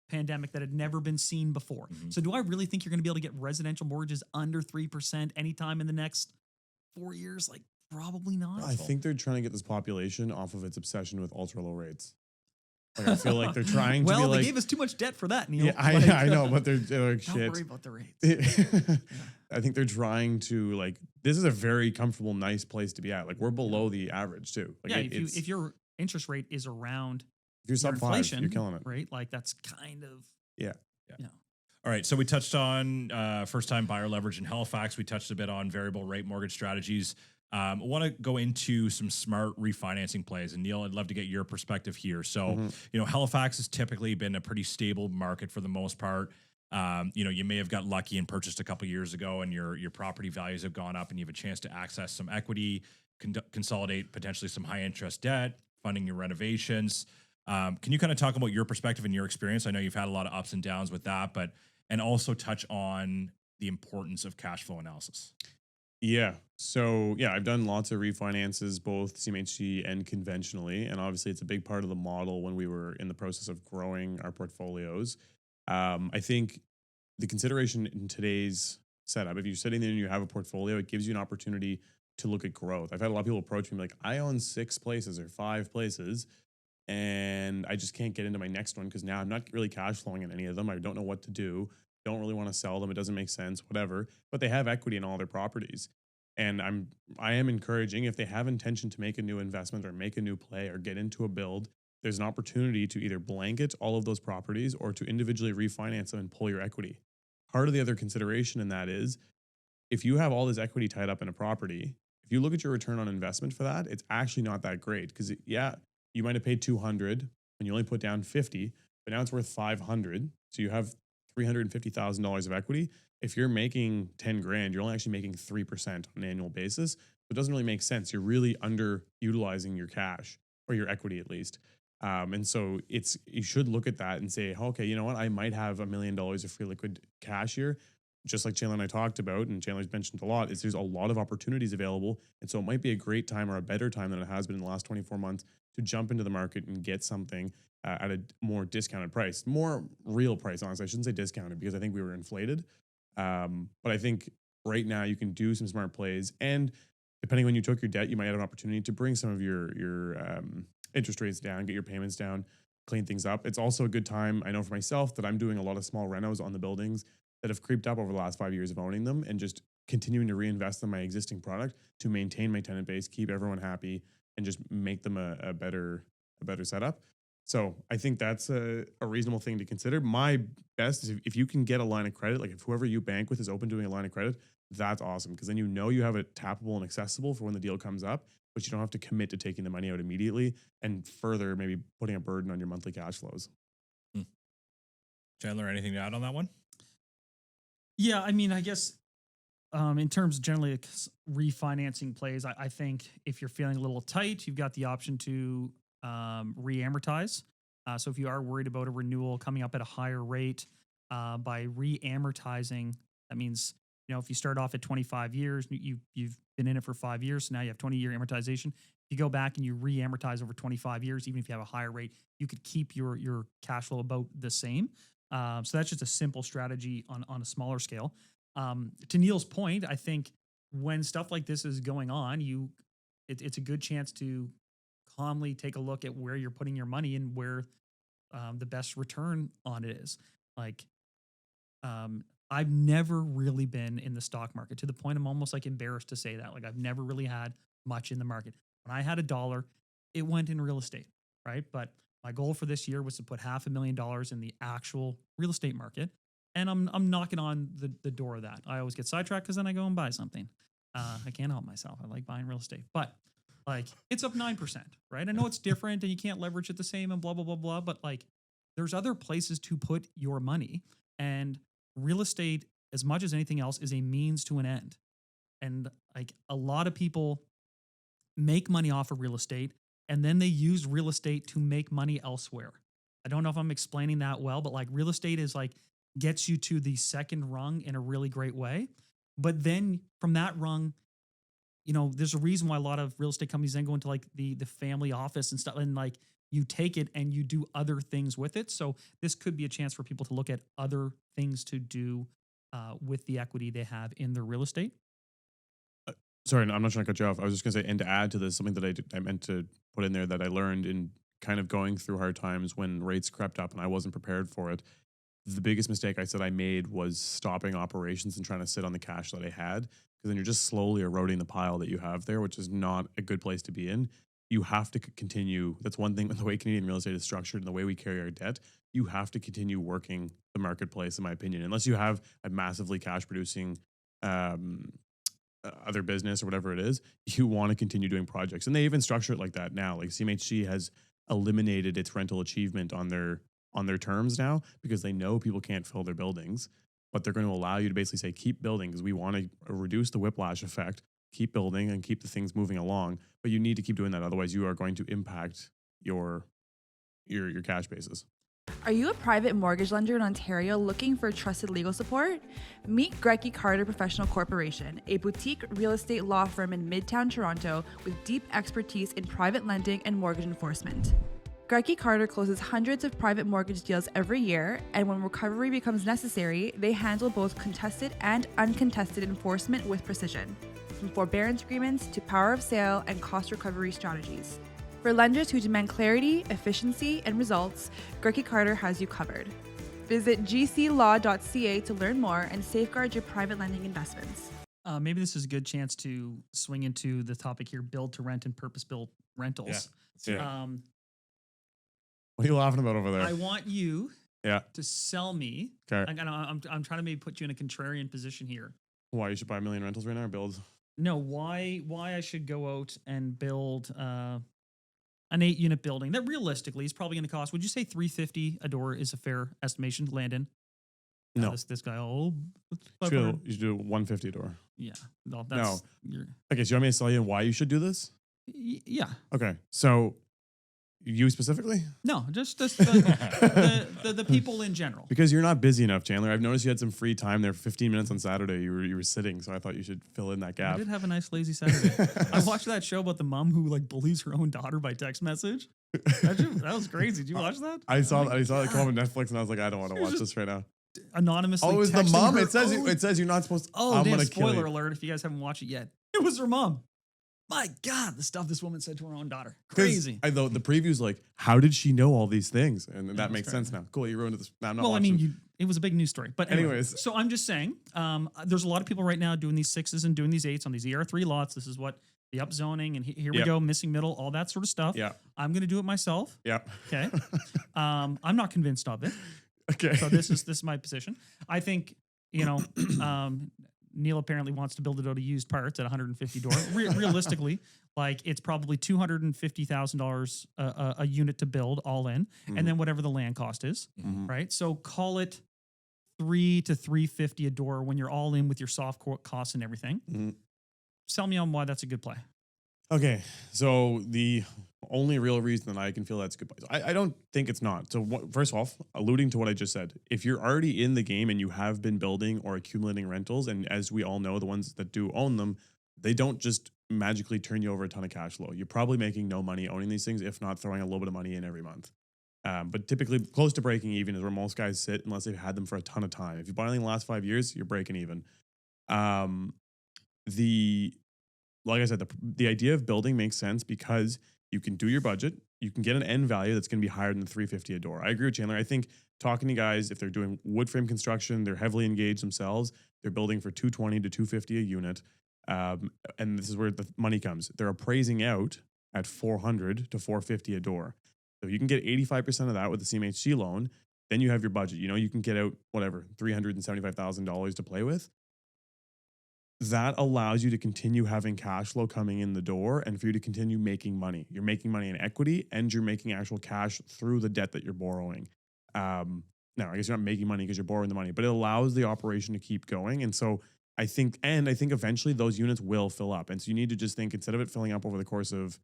pandemic that had never been seen before. So do I really think you're going to be able to get residential mortgages under 3% anytime in the next 4 years? Like probably not. I think they're trying to get this population off of its obsession with ultra low rates. Like I feel like they're trying to be they like, gave us too much debt for that, Neal. Yeah, I know, but they're like, don't shit. worry about the rates. I think they're trying to like, this is a very comfortable, nice place to be at. Like we're below the average too. Like if your interest rate is around if you're sub inflation, 5, you're killing it. Right? Like that's kind of Yeah. All right. So we touched on first-time buyer leverage in Halifax. We touched a bit on variable rate mortgage strategies. I want to go into some smart refinancing plays. And Neal, I'd love to get your perspective here. So, Halifax has typically been a pretty stable market for the most part. You may have got lucky and purchased a couple years ago, and your property values have gone up, and you have a chance to access some equity, consolidate potentially some high interest debt, funding your renovations. Can you kind of talk about your perspective and your experience? I know you've had a lot of ups and downs with that, and also touch on the importance of cash flow analysis. Yeah. So yeah, I've done lots of refinances, both CMHC and conventionally. And obviously it's a big part of the model when we were in the process of growing our portfolios. I think the consideration in today's setup, if you're sitting there and you have a portfolio, it gives you an opportunity to look at growth. I've had a lot of people approach me like, I own 6 places or 5 places, and I just can't get into my next one because now I'm not really cash flowing in any of them. I don't know what to do. Don't really want to sell them. It doesn't make sense, whatever. But they have equity in all their properties. And I am encouraging, if they have intention to make a new investment or make a new play or get into a build, there's an opportunity to either blanket all of those properties or to individually refinance them and pull your equity. Part of the other consideration in that is, if you have all this equity tied up in a property, if you look at your return on investment for that, it's actually not that great because yeah, you might have paid 200 and you only put down 50, but now it's worth 500. So you have $350,000 of equity. If you're making 10 grand, you're only actually making 3% on an annual basis. So it doesn't really make sense. You're really underutilizing your cash or your equity at least. And so you should look at that and say, okay, you know what? I might have $1 million of free liquid cash here. Just like Chandler and I talked about, and Chandler's mentioned a lot, is there's a lot of opportunities available. And so it might be a great time or a better time than it has been in the last 24 months to jump into the market and get something at a more discounted price, more real price, honestly. I shouldn't say discounted because I think we were inflated. But I think right now you can do some smart plays, and depending when you took your debt, you might have an opportunity to bring some of your interest rates down, get your payments down, clean things up. It's also a good time. I know for myself that I'm doing a lot of small renos on the buildings that have creeped up over the last 5 years of owning them, and just continuing to reinvest in my existing product to maintain my tenant base, keep everyone happy, and just make them a better setup. So I think that's a reasonable thing to consider. My best is if you can get a line of credit, like if whoever you bank with is open doing a line of credit, that's awesome, because then you know you have it tappable and accessible for when the deal comes up, but you don't have to commit to taking the money out immediately and further maybe putting a burden on your monthly cash flows. Chandler, anything to add on that one? Yeah, I mean, I guess in terms of generally refinancing plays, I think if you're feeling a little tight, you've got the option to re-amortize. So if you are worried about a renewal coming up at a higher rate, by re-amortizing, that means, if you start off at 25 years, you've been in it for 5 years, so now you have 20-year amortization. If you go back and you re-amortize over 25 years, even if you have a higher rate, you could keep your cash flow about the same. So that's just a simple strategy on a smaller scale. To Neal's point, I think when stuff like this is going on, it's a good chance to calmly take a look at where you're putting your money and where the best return on it is. Like, I've never really been in the stock market, to the point I'm almost like embarrassed to say that. Like, I've never really had much in the market. When I had $1, it went in real estate, right? But my goal for this year was to put $500,000 in the actual real estate market, and I'm knocking on the door of that. I always get sidetracked because then I go and buy something. I can't help myself. I like buying real estate, but like, it's up 9%, right? I know it's different and you can't leverage it the same and blah, blah, blah, blah, but like, there's other places to put your money, and real estate, as much as anything else, is a means to an end. And like, a lot of people make money off of real estate, and then they use real estate to make money elsewhere. I don't know if I'm explaining that well, but like, real estate is like, gets you to the second rung in a really great way. But then from that rung, there's a reason why a lot of real estate companies then go into like the family office and stuff, and like, you take it and you do other things with it. So this could be a chance for people to look at other things to do with the equity they have in their real estate. Sorry, no, I'm not trying to cut you off. I was just going to say, and to add to this, something that I meant to put in there that I learned in kind of going through hard times when rates crept up and I wasn't prepared for it. The biggest mistake I said I made was stopping operations and trying to sit on the cash that I had, because then you're just slowly eroding the pile that you have there, which is not a good place to be in. You have to continue. That's one thing with the way Canadian real estate is structured and the way we carry our debt. You have to continue working the marketplace, in my opinion, unless you have a massively cash producing other business or whatever it is. You want to continue doing projects, and they even structure it like that now. Like, CMHC has eliminated its rental achievement on their on their terms now because they know people can't fill their buildings, but they're going to allow you to basically say, keep building because we want to reduce the whiplash effect, keep building and keep the things moving along. But you need to keep doing that. Otherwise, you are going to impact your cash basis. Are you a private mortgage lender in Ontario looking for trusted legal support? Meet Grecky Carter Professional Corporation, a boutique real estate law firm in Midtown Toronto with deep expertise in private lending and mortgage enforcement. Grecky Carter closes hundreds of private mortgage deals every year, and when recovery becomes necessary, they handle both contested and uncontested enforcement with precision, from forbearance agreements to power of sale and cost recovery strategies. For lenders who demand clarity, efficiency, and results, Grecky Carter has you covered. Visit gclaw.ca to learn more and safeguard your private lending investments. Maybe this is a good chance to swing into the topic here: build to rent and purpose-built rentals. Yeah. What are you laughing about over there? I want you Yeah. to sell me. Okay. I'm trying to maybe put you in a contrarian position here. Why you should buy a million rentals right now or build? No, why I should go out and build an 8-unit building that realistically is probably going to cost, would you say $350 a door is a fair estimation to land in? No. This guy, oh, You should do 150 a door. yeah. No, that's, Okay, so you want me to tell you why you should do this? Yeah. Okay, so you specifically? No, just the people in general. Because you're not busy enough, Chandler. I've noticed you had some free time there for 15 minutes on Saturday. You were sitting, so I thought you should fill in that I gap. did have a nice lazy Saturday. I watched that show about the mom who like bullies her own daughter by text message. That was crazy. Did you watch that? I saw it come on Netflix, and I was like, I don't want to watch this right now. Anonymously. Oh, it was the texting mom. her It says you're not supposed to. Oh, I'm damn, gonna kill spoiler you. alert if you guys haven't watched it yet. It was her mom. My God, the stuff this woman said to her own daughter. Crazy. I thought the preview's like, how did she know all these things? And that was makes fair. sense now. Cool, you ruined this. No, I'm not Well, I watching. mean, it was a big news story. But Anyways. so I'm just saying, there's a lot of people right now doing these 6s and doing these 8s on these ER3 lots. This is what the upzoning and here we Yep. go, missing middle, all that sort of stuff. Yeah. I'm going to do it myself. Yeah. Okay. I'm not convinced of it. Okay. So this is my position. I think, Neal apparently wants to build it out of used parts at 150 door. Realistically, like it's probably $250,000 a unit to build all in, and then whatever the land cost is, right? So call it $300 to $350 a door when you're all in with your soft costs and everything. Mm-hmm. Sell me on why that's a good play. Okay, so the only real reason that I can feel that's a good place, I don't think it's not. So first off, alluding to what I just said, if you're already in the game and you have been building or accumulating rentals, and as we all know, the ones that do own them, they don't just magically turn you over a ton of cash flow. You're probably making no money owning these things, if not throwing a little bit of money in every month. But typically close to breaking even is where most guys sit unless they've had them for a ton of time. If you buy anything in the last 5 years, you're breaking even. Like I said, the idea of building makes sense because you can do your budget. You can get an end value that's going to be higher than the $350 a door. I agree with Chandler. I think talking to guys, if they're doing wood frame construction, they're heavily engaged themselves. They're building for $220 to $250 a unit. And this is where the money comes. They're appraising out at $400 to $450 a door. So you can get 85% of that with the CMHC loan. Then you have your budget. You can get out whatever, $375,000 to play with. That allows you to continue having cash flow coming in the door and for you to continue making money. You're making money in equity and you're making actual cash through the debt that you're borrowing. Now, I guess you're not making money because you're borrowing the money, but it allows the operation to keep going. And so I think eventually those units will fill up. And so you need to just think, instead of it filling up over the course of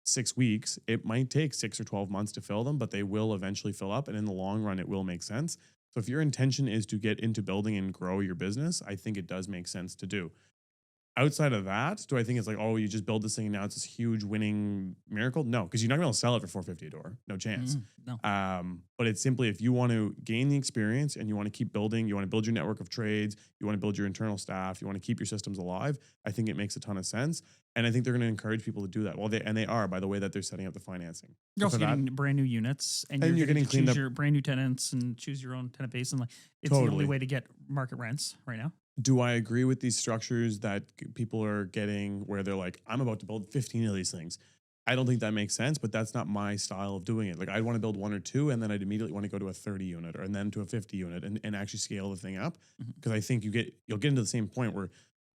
6 weeks, it might take 6 or 12 months to fill them, but they will eventually fill up. And in the long run, it will make sense. So if your intention is to get into building and grow your business, I think it does make sense to do. Outside of that, do I think it's like, oh, you just build this thing and now it's this huge winning miracle? No, because you're not going to sell it for $450 a door. No chance. No. But it's simply, if you want to gain the experience and you want to keep building, you want to build your network of trades, you want to build your internal staff, you want to keep your systems alive, I think it makes a ton of sense. And I think they're going to encourage people to do that. Well, they are, by the way that they're setting up the financing. You're So also for that- getting brand new units, and you're you're getting getting to cleaned choose up- your brand new tenants and choose your own tenant base. And like, it's the only Totally. way to get market rents right now. Do I agree with these structures that people are getting where they're like, I'm about to build 15 of these things? I don't think that makes sense, but that's not my style of doing it. Like, I'd want to build 1 or 2, and then I'd immediately want to go to a 30 unit and then to a 50 unit and actually scale the thing up. Because I think you'll get into the same point where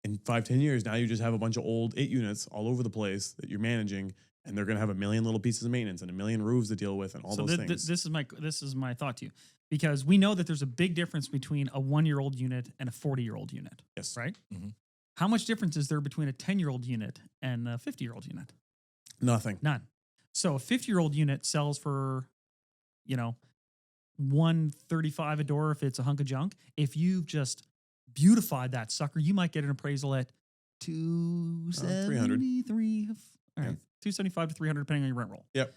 in 5-10 years, now you just have a bunch of old 8 units all over the place that you're managing, and they're going to have a million little pieces of maintenance and a million roofs to deal with and all those things. This is my thought to you, because we know that there's a big difference between a 1-year-old unit and a 40-year-old unit. Yes. Right. Mhm. How much difference is there between a 10-year-old unit and a 50-year-old unit? Nothing. None. So a 50-year-old unit sells for, $135 a door if it's a hunk of junk. If you've just beautified that sucker, you might get an appraisal at 273. All right, 275 to 300 depending on your rent roll. Yep.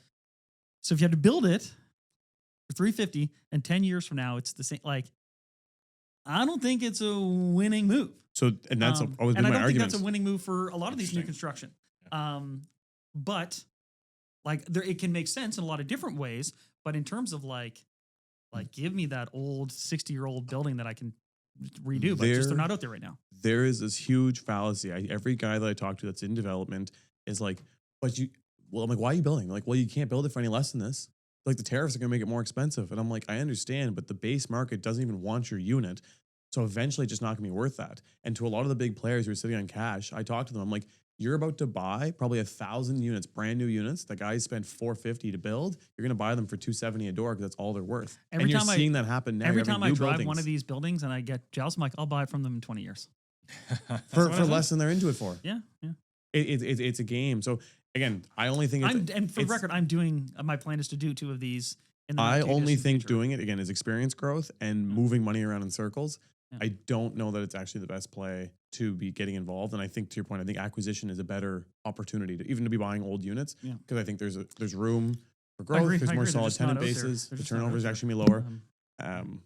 So if you had to build it for 350 and 10 years from now it's the same, I don't think it's a winning move. So, and that's always been and I my don't argument. think that's a winning move for a lot of these new construction. But it can make sense in a lot of different ways. But in terms of give me that old 60-year-old building that I can redo, but they're not out there right now. There is this huge fallacy. Every guy that I talk to that's in development is like, I'm like, why are you building? Like, well, you can't build it for any less than this. Like, the tariffs are going to make it more expensive. And I'm like, I understand, but the base market doesn't even want your unit. So eventually it's just not going to be worth that. And to a lot of the big players who are sitting on cash, I talk to them. I'm like, you're about to buy probably 1,000 units, brand new units. The guys spent $450 to build. You're going to buy them for $270 a door because that's all they're worth. And you're seeing that happen now. Every time I drive one of these buildings and I get jealous, I'm like, I'll buy it from them in 20 years. for less than they're into it for. Yeah. It's a game. So again, I only think and for the record, I'm doing, my plan is to do 2 of these. I only think doing it, again, is experience growth and moving money around in circles. Yeah. I don't know that it's actually the best play to be getting involved. And I think, to your point, I think acquisition is a better opportunity to be buying old units, because I think there's room for growth. There's more solid tenant bases. The turnover is actually going to be lower.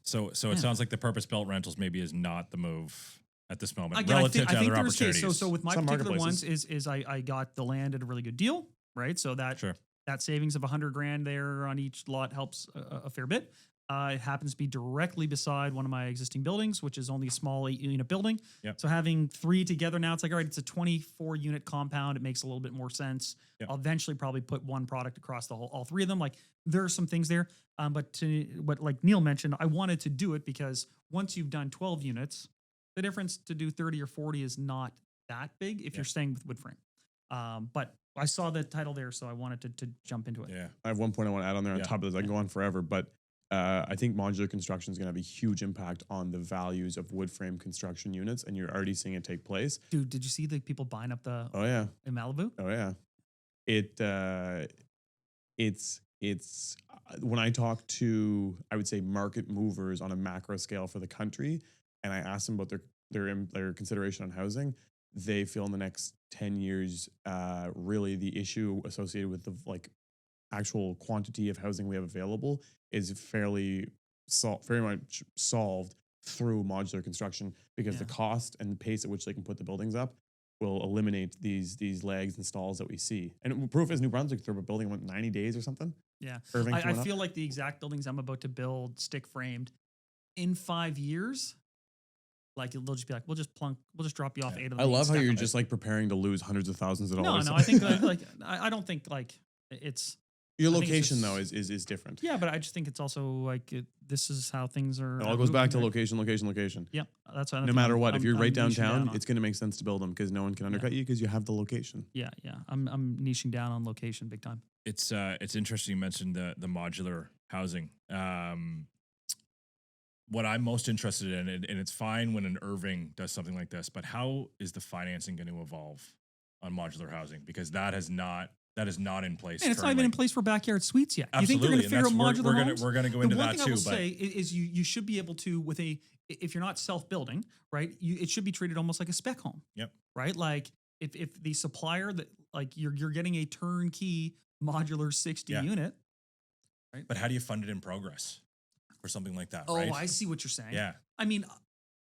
So it sounds like the purpose-built rentals maybe is not the move at this moment relative to other opportunities. So with my particular ones is I got the land at a really good deal, right? So that that savings of $100,000 there on each lot helps a fair bit. It happens to be directly beside one of my existing buildings, which is only a small 8-unit building. Yep. So having 3 together now, it's like, all right, it's a 24-unit compound. It makes a little bit more sense. Yep. I'll eventually probably put one product across all 3 of them. Like, there are some things there. But like Neal mentioned, I wanted to do it because once you've done 12 units, the difference to do 30 or 40 is not that big if you're staying with wood frame. But I saw the title there, so I wanted to jump into it. Yeah. I have one point I want to add on there on top of this. I can go on forever, but I think modular construction is going to have a huge impact on the values of wood frame construction units, and you're already seeing it take place. Dude, did you see the people buying up the? Oh yeah. In Malibu. Oh yeah. It's when I talk to, I would say, market movers on a macro scale for the country, and I ask them about their consideration on housing, they feel in the next 10 years, really the issue associated with the actual quantity of housing we have available is very much solved through modular construction, because the cost and the pace at which they can put the buildings up will eliminate these legs and stalls that we see. And proof is New Brunswick through a building went 90 days or something. Yeah. I feel like the exact buildings I'm about to build, stick framed, in 5 years, they'll just be like, we'll just drop you off 8 of them. I love how you're just preparing to lose hundreds of thousands of dollars. No, I think I don't think it's. Your location though is different. Yeah, but I just think it's also this is how things are. It all goes back to location. Yeah, that's what no matter what. If you're right downtown, it's going to make sense to build them because no one can undercut you because you have the location. Yeah. I'm niching down on location big time. It's interesting you mentioned the modular housing. What I'm most interested in, and it's fine when an Irving does something like this, but how is the financing going to evolve on modular housing? Because that is not in place. And it's not even in place for backyard suites yet. Absolutely. You think they're going to figure out modular homes? We're going to go into that too. The one thing I will say is you should be able to, if you're not self-building, right, it should be treated almost like a spec home. Yep. Right? Like if the supplier that you're getting a turnkey modular 60 unit. Right? But how do you fund it in progress for something like that? Oh, right? I see what you're saying. Yeah. I mean,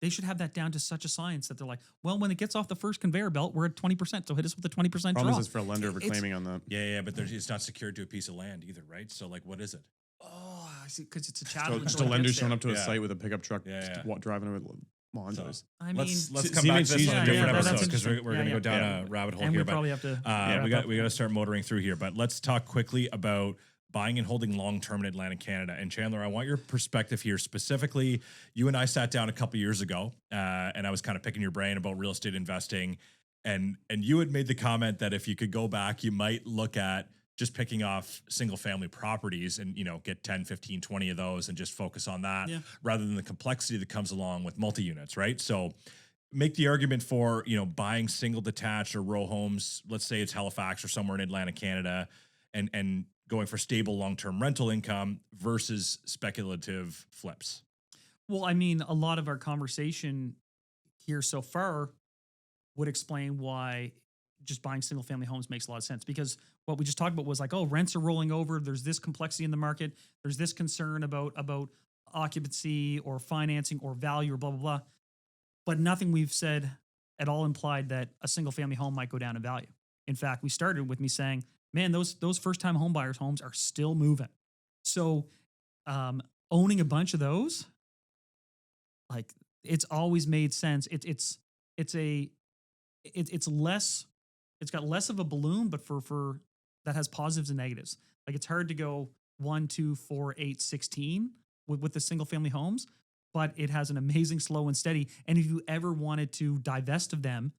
they should have that down to such a science that they're like, well, when it gets off the first conveyor belt, we're at 20%. So hit us with a 20% Problem draw. is for a lender reclaiming on that. Yeah, but it's not secured to a piece of land either, right? So what is it? Oh, I see, because it's a challenge. Just a lender showing up to a site with a pickup truck, driving with modulars. So, I mean, let's come back to this on a different episode because we're going to go down a rabbit hole and here. We probably have to. We got to start motoring through here. But let's talk quickly about buying and holding long-term in Atlantic Canada. And Chandler, I want your perspective here. Specifically, you and I sat down a couple years ago, and I was kind of picking your brain about real estate investing. And you had made the comment that if you could go back, you might look at just picking off single family properties and, get 10, 15, 20 of those and just focus on that rather than the complexity that comes along with multi-units, right? So make the argument for, buying single detached or row homes. Let's say it's Halifax or somewhere in Atlantic Canada and going for stable long-term rental income versus speculative flips. Well, I mean, a lot of our conversation here so far would explain why just buying single family homes makes a lot of sense, because what we just talked about was like, oh, rents are rolling over. There's this complexity in the market. There's this concern about occupancy or financing or value or blah, blah, blah. But nothing we've said at all implied that a single family home might go down in value. In fact, we started with me saying, man, those first time home buyers' homes are still moving. So owning a bunch of those, like, it's always made sense. It's less, it's got less of a balloon, but for that has positives and negatives. Like, it's hard to go 1, 2, 4, 8, 16 with the single family homes, but it has an amazing slow and steady. And if you ever wanted to divest of them,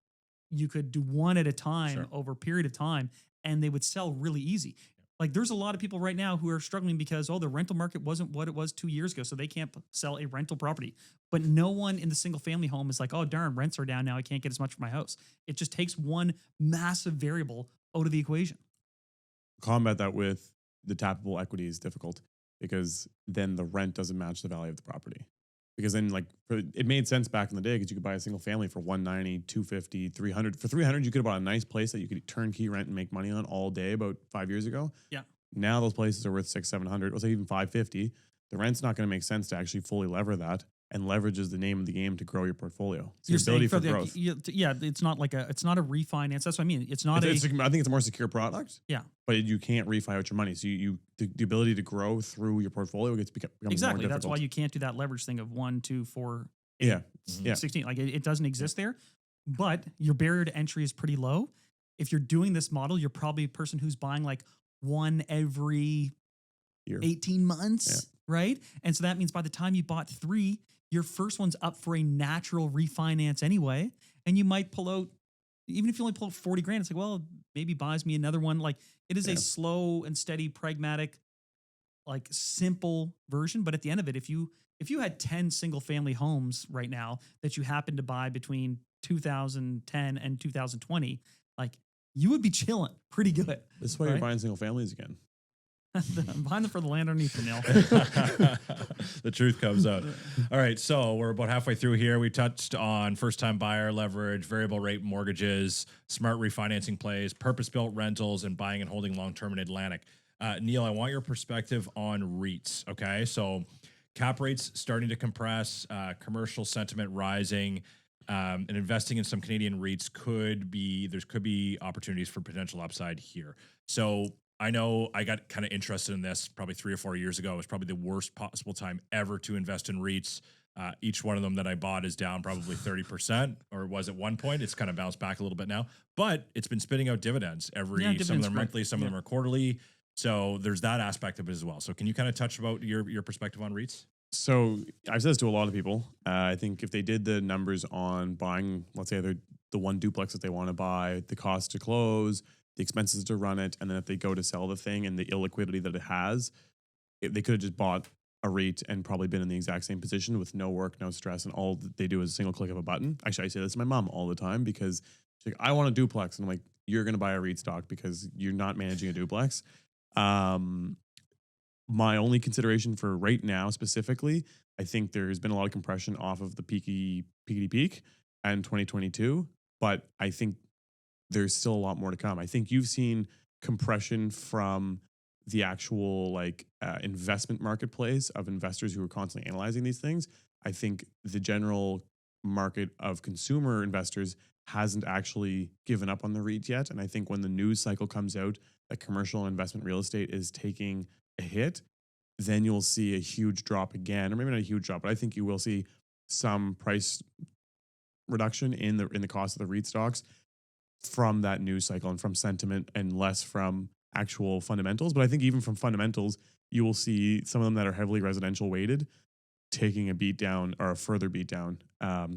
you could do one at a time over a period of time, and they would sell really easy. Like, there's a lot of people right now who are struggling because, the rental market wasn't what it was 2 years ago, so they can't sell a rental property. But no one in the single family home is like, oh, darn, rents are down now, I can't get as much for my house. It just takes one massive variable out of the equation. Combat that with the tappable equity is difficult, because then the rent doesn't match the value of the property. Because then, like, it made sense back in the day because you could buy a single family for $190, $250, $300. For $300, you could have bought a nice place that you could turnkey rent and make money on all day about 5 years ago. Yeah. Now those places are worth $600, $700, or say even $550. The rent's not going to make sense to actually fully lever that, and leverage is the name of the game to grow your portfolio. It's your ability for growth. It's not it's not a refinance. That's what I mean. It's not I think it's a more secure product. Yeah. But you can't refi out your money. So the ability to grow through your portfolio becomes more difficult. That's why you can't do that leverage thing of 1, 2, 4, 8, yeah. 16. Like, it doesn't exist there, but your barrier to entry is pretty low. If you're doing this model, you're probably a person who's buying like one every year, 18 months, right? And so that means by the time you bought 3, your first one's up for a natural refinance anyway. And you might pull out, even if you only pull out 40 grand, it's like, well, maybe buys me another one. Like, it is a slow and steady, pragmatic, like, simple version. But at the end of it, if you had 10 single family homes right now that you happen to buy between 2010 and 2020, like, you would be chilling pretty good. This is why you're buying single families again. I'm buying them for the land underneath the mill. The truth comes out. All right, so we're about halfway through here. We touched on first-time buyer leverage, variable rate mortgages, smart refinancing plays, purpose-built rentals, and buying and holding long-term in Atlantic. Neal, I want your perspective on REITs, okay? So cap rates starting to compress, commercial sentiment rising, and investing in some Canadian REITs could be opportunities for potential upside here. So I know I got kind of interested in this probably 3 or 4 years ago. It was probably the worst possible time ever to invest in REITs. Each one of them that I bought is down probably 30%, or was at one point. It's kind of bounced back a little bit now, but it's been spitting out dividends some of them are monthly, some of them are quarterly. So there's that aspect of it as well. So can you kind of touch about your perspective on REITs? So I've said this to a lot of people. I think if they did the numbers on buying, let's say they're the one duplex that they want to buy, the cost to close, the expenses to run it, and then if they go to sell the thing and the illiquidity that it has, they could have just bought a REIT and probably been in the exact same position with no work, no stress, and all that they do is a single click of a button. Actually, I say this to my mom all the time because she's like, I want a duplex. And I'm like, you're going to buy a REIT stock because you're not managing a duplex. My only consideration for right now specifically, I think there's been a lot of compression off of the peak and 2022, but I think there's still a lot more to come. I think you've seen compression from the actual investment marketplace of investors who are constantly analyzing these things. I think the general market of consumer investors hasn't actually given up on the REIT yet. And I think when the news cycle comes out that commercial investment real estate is taking a hit, then you'll see a huge drop again, or maybe not a huge drop, but I think you will see some price reduction in the cost of the REIT stocks from that news cycle and from sentiment, and less from actual fundamentals. But I think even from fundamentals, you will see some of them that are heavily residential weighted taking a beat down or a further beat down.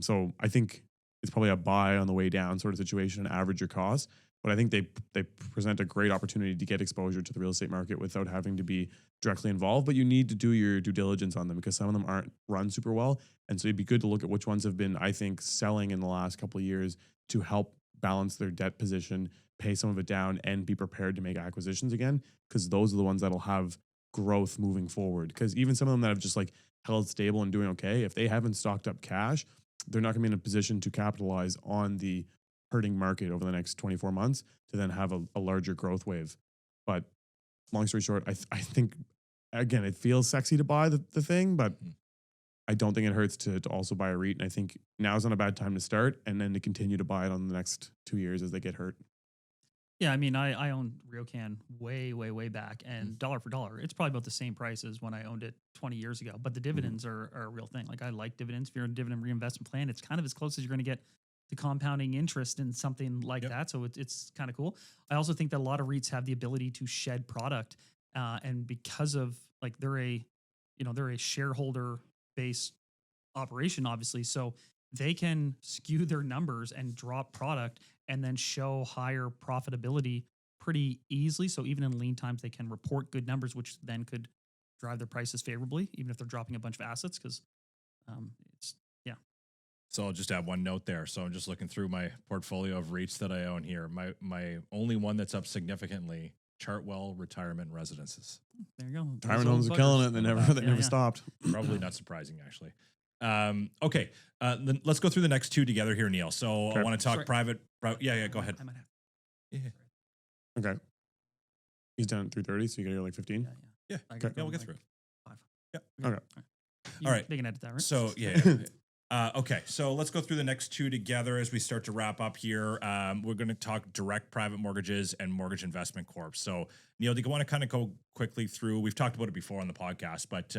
So I think it's probably a buy on the way down sort of situation and average your costs. But I think they present a great opportunity to get exposure to the real estate market without having to be directly involved. But you need to do your due diligence on them because some of them aren't run super well. And so it'd be good to look at which ones have been, I think, selling in the last couple of years to help balance their debt position, pay some of it down, and be prepared to make acquisitions again. Because those are the ones that'll have growth moving forward. Because even some of them that have just like held stable and doing okay, if they haven't stocked up cash, they're not going to be in a position to capitalize on the hurting market over the next 24 months to then have a larger growth wave. But long story short, I think, again, it feels sexy to buy the thing, but I don't think it hurts to also buy a REIT. And I think now's not a bad time to start and then to continue to buy it on the next 2 years as they get hurt. Yeah, I mean, I owned RioCan way back, and dollar for dollar, it's probably about the same price as when I owned it 20 years ago. But the dividends are a real thing. Like, I like dividends. If you're in a dividend reinvestment plan, it's kind of as close as you're going to get to compounding interest in something like that. So it's kind of cool. I also think that a lot of REITs have the ability to shed product, and because of like they're a shareholder based operation, obviously, so they can skew their numbers and drop product and then show higher profitability pretty easily. So even in lean times, they can report good numbers, which then could drive their prices favorably, even if they're dropping a bunch of assets. Because it's So I'll just add one note there. So I'm just looking through my portfolio of REITs that I own here. My only one that's up significantly, Chartwell Retirement Residences. There you go. Retirement homes are killing it. They never stopped. Probably not surprising, actually. Okay, then let's go through the next two together here, Neal. So I want to talk private. Yeah, go ahead. I might have. Yeah. Okay. He's done at 3:30, so you got to go like 15. Yeah. Okay. Yeah, we'll get through it. 5. Yeah. Okay. All right. They can edit that, right? So okay, so let's go through the next two together as we start to wrap up here. We're going to talk direct private mortgages and mortgage investment corps. So, Neal, do you want to kind of go quickly through? We've talked about it before on the podcast, but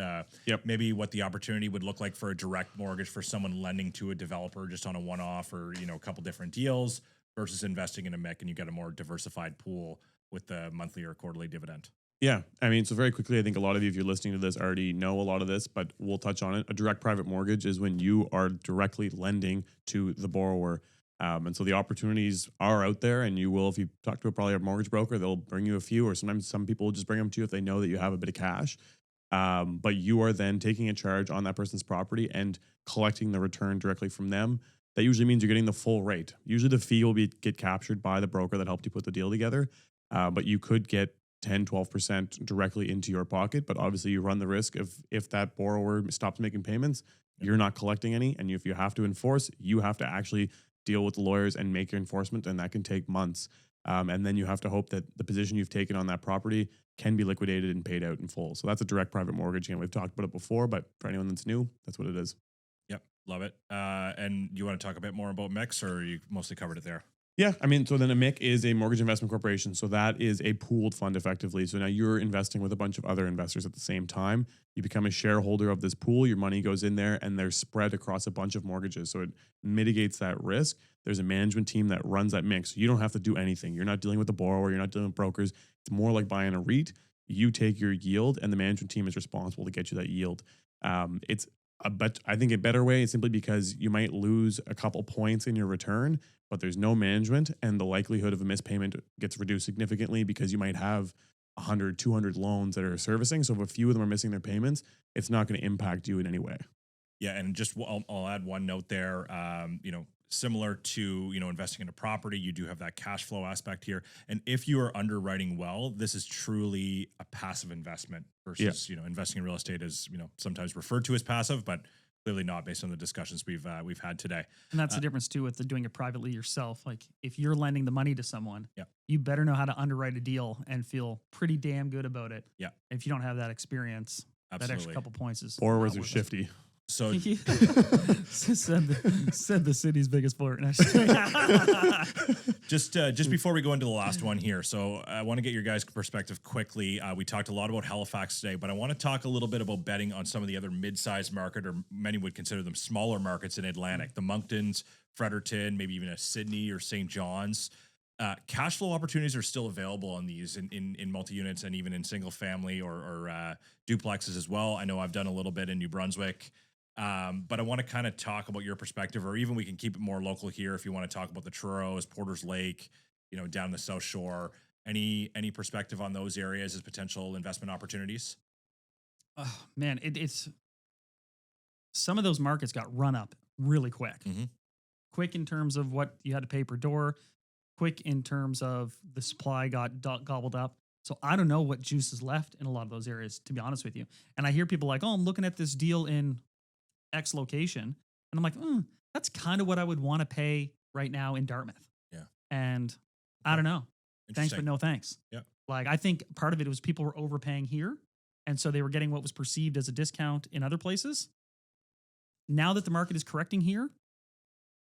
maybe what the opportunity would look like for a direct mortgage for someone lending to a developer just on a one-off or a couple different deals versus investing in a MIC and you get a more diversified pool with the monthly or quarterly dividend. Yeah. I mean, so very quickly, I think a lot of you, if you're listening to this, already know a lot of this, but we'll touch on it. A direct private mortgage is when you are directly lending to the borrower. And so the opportunities are out there, and you will, if you talk to probably a mortgage broker, they'll bring you a few, or sometimes some people will just bring them to you if they know that you have a bit of cash. But you are then taking a charge on that person's property and collecting the return directly from them. That usually means you're getting the full rate. Usually the fee will get captured by the broker that helped you put the deal together. But you could get 10, 12% directly into your pocket. But obviously you run the risk of if that borrower stops making payments, you're not collecting any. And if you have to enforce, you have to actually deal with the lawyers and make your enforcement. And that can take months. And then you have to hope that the position you've taken on that property can be liquidated and paid out in full. So that's a direct private mortgage. And we've talked about it before, but for anyone that's new, that's what it is. Yep. Love it. And you want to talk a bit more about MICs, or you mostly covered it there? Yeah, I mean, so then a MIC is a mortgage investment corporation. So that is a pooled fund effectively. So now you're investing with a bunch of other investors at the same time. You become a shareholder of this pool. Your money goes in there and they're spread across a bunch of mortgages. So it mitigates that risk. There's a management team that runs that MIC. So you don't have to do anything. You're not dealing with the borrower. You're not dealing with brokers. It's more like buying a REIT. You take your yield and the management team is responsible to get you that yield. It's I think a better way is simply because you might lose a couple points in your return, but there's no management and the likelihood of a missed payment gets reduced significantly because you might have 100, 200 loans that are servicing. So if a few of them are missing their payments, it's not going to impact you in any way. Yeah. And just I'll add one note there. Similar to, investing in a property, you do have that cash flow aspect here. And if you are underwriting well, this is truly a passive investment versus, investing in real estate is, sometimes referred to as passive, but clearly not based on the discussions we've had today. And that's the difference too with doing it privately yourself. Like if you're lending the money to someone, you better know how to underwrite a deal and feel pretty damn good about it. Yeah. If you don't have that experience, that extra couple points is borrowers are shifty. So said the city's biggest flirt. Just before we go into the last one here, so I want to get your guys' perspective quickly. We talked a lot about Halifax today, but I want to talk a little bit about betting on some of the other mid-sized market, or many would consider them smaller markets in Atlantic, the Monktons, Fredericton, maybe even a Sydney or St. John's. Cash flow opportunities are still available on these in multi-units and even in single family or duplexes as well. I know I've done a little bit in New Brunswick. But I want to kind of talk about your perspective, or even we can keep it more local here if you want to talk about the Truro, Porter's Lake, down the South Shore. Any perspective on those areas as potential investment opportunities? Oh, man, it's some of those markets got run up really quick. Mm-hmm. Quick in terms of what you had to pay per door, quick in terms of the supply got gobbled up. So I don't know what juice is left in a lot of those areas, to be honest with you. And I hear people like, oh, I'm looking at this deal in X location. And I'm like, that's kind of what I would want to pay right now in Dartmouth. Yeah. And I don't know. Thanks, but no thanks. Yeah. Like, I think part of it was people were overpaying here. And so they were getting what was perceived as a discount in other places. Now that the market is correcting here,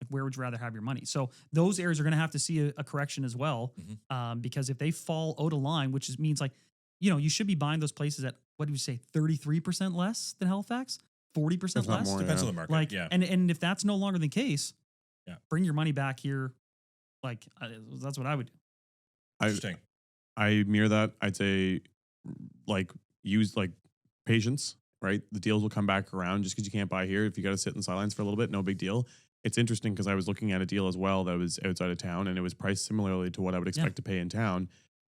like, where would you rather have your money? So those areas are going to have to see a correction as well. Mm-hmm. Because if they fall out of line, which means like, you should be buying those places at, what do you say, 33% less than Halifax? 40% less? More, Depends on the market. Like, yeah. And if that's no longer the case, yeah, bring your money back here. Like, that's what I would do. Interesting. I mirror that. I'd say, like, use like patience, right? The deals will come back around. Just because you can't buy here, if you got to sit in the sidelines for a little bit, no big deal. It's interesting because I was looking at a deal as well that was outside of town, and it was priced similarly to what I would expect to pay in town.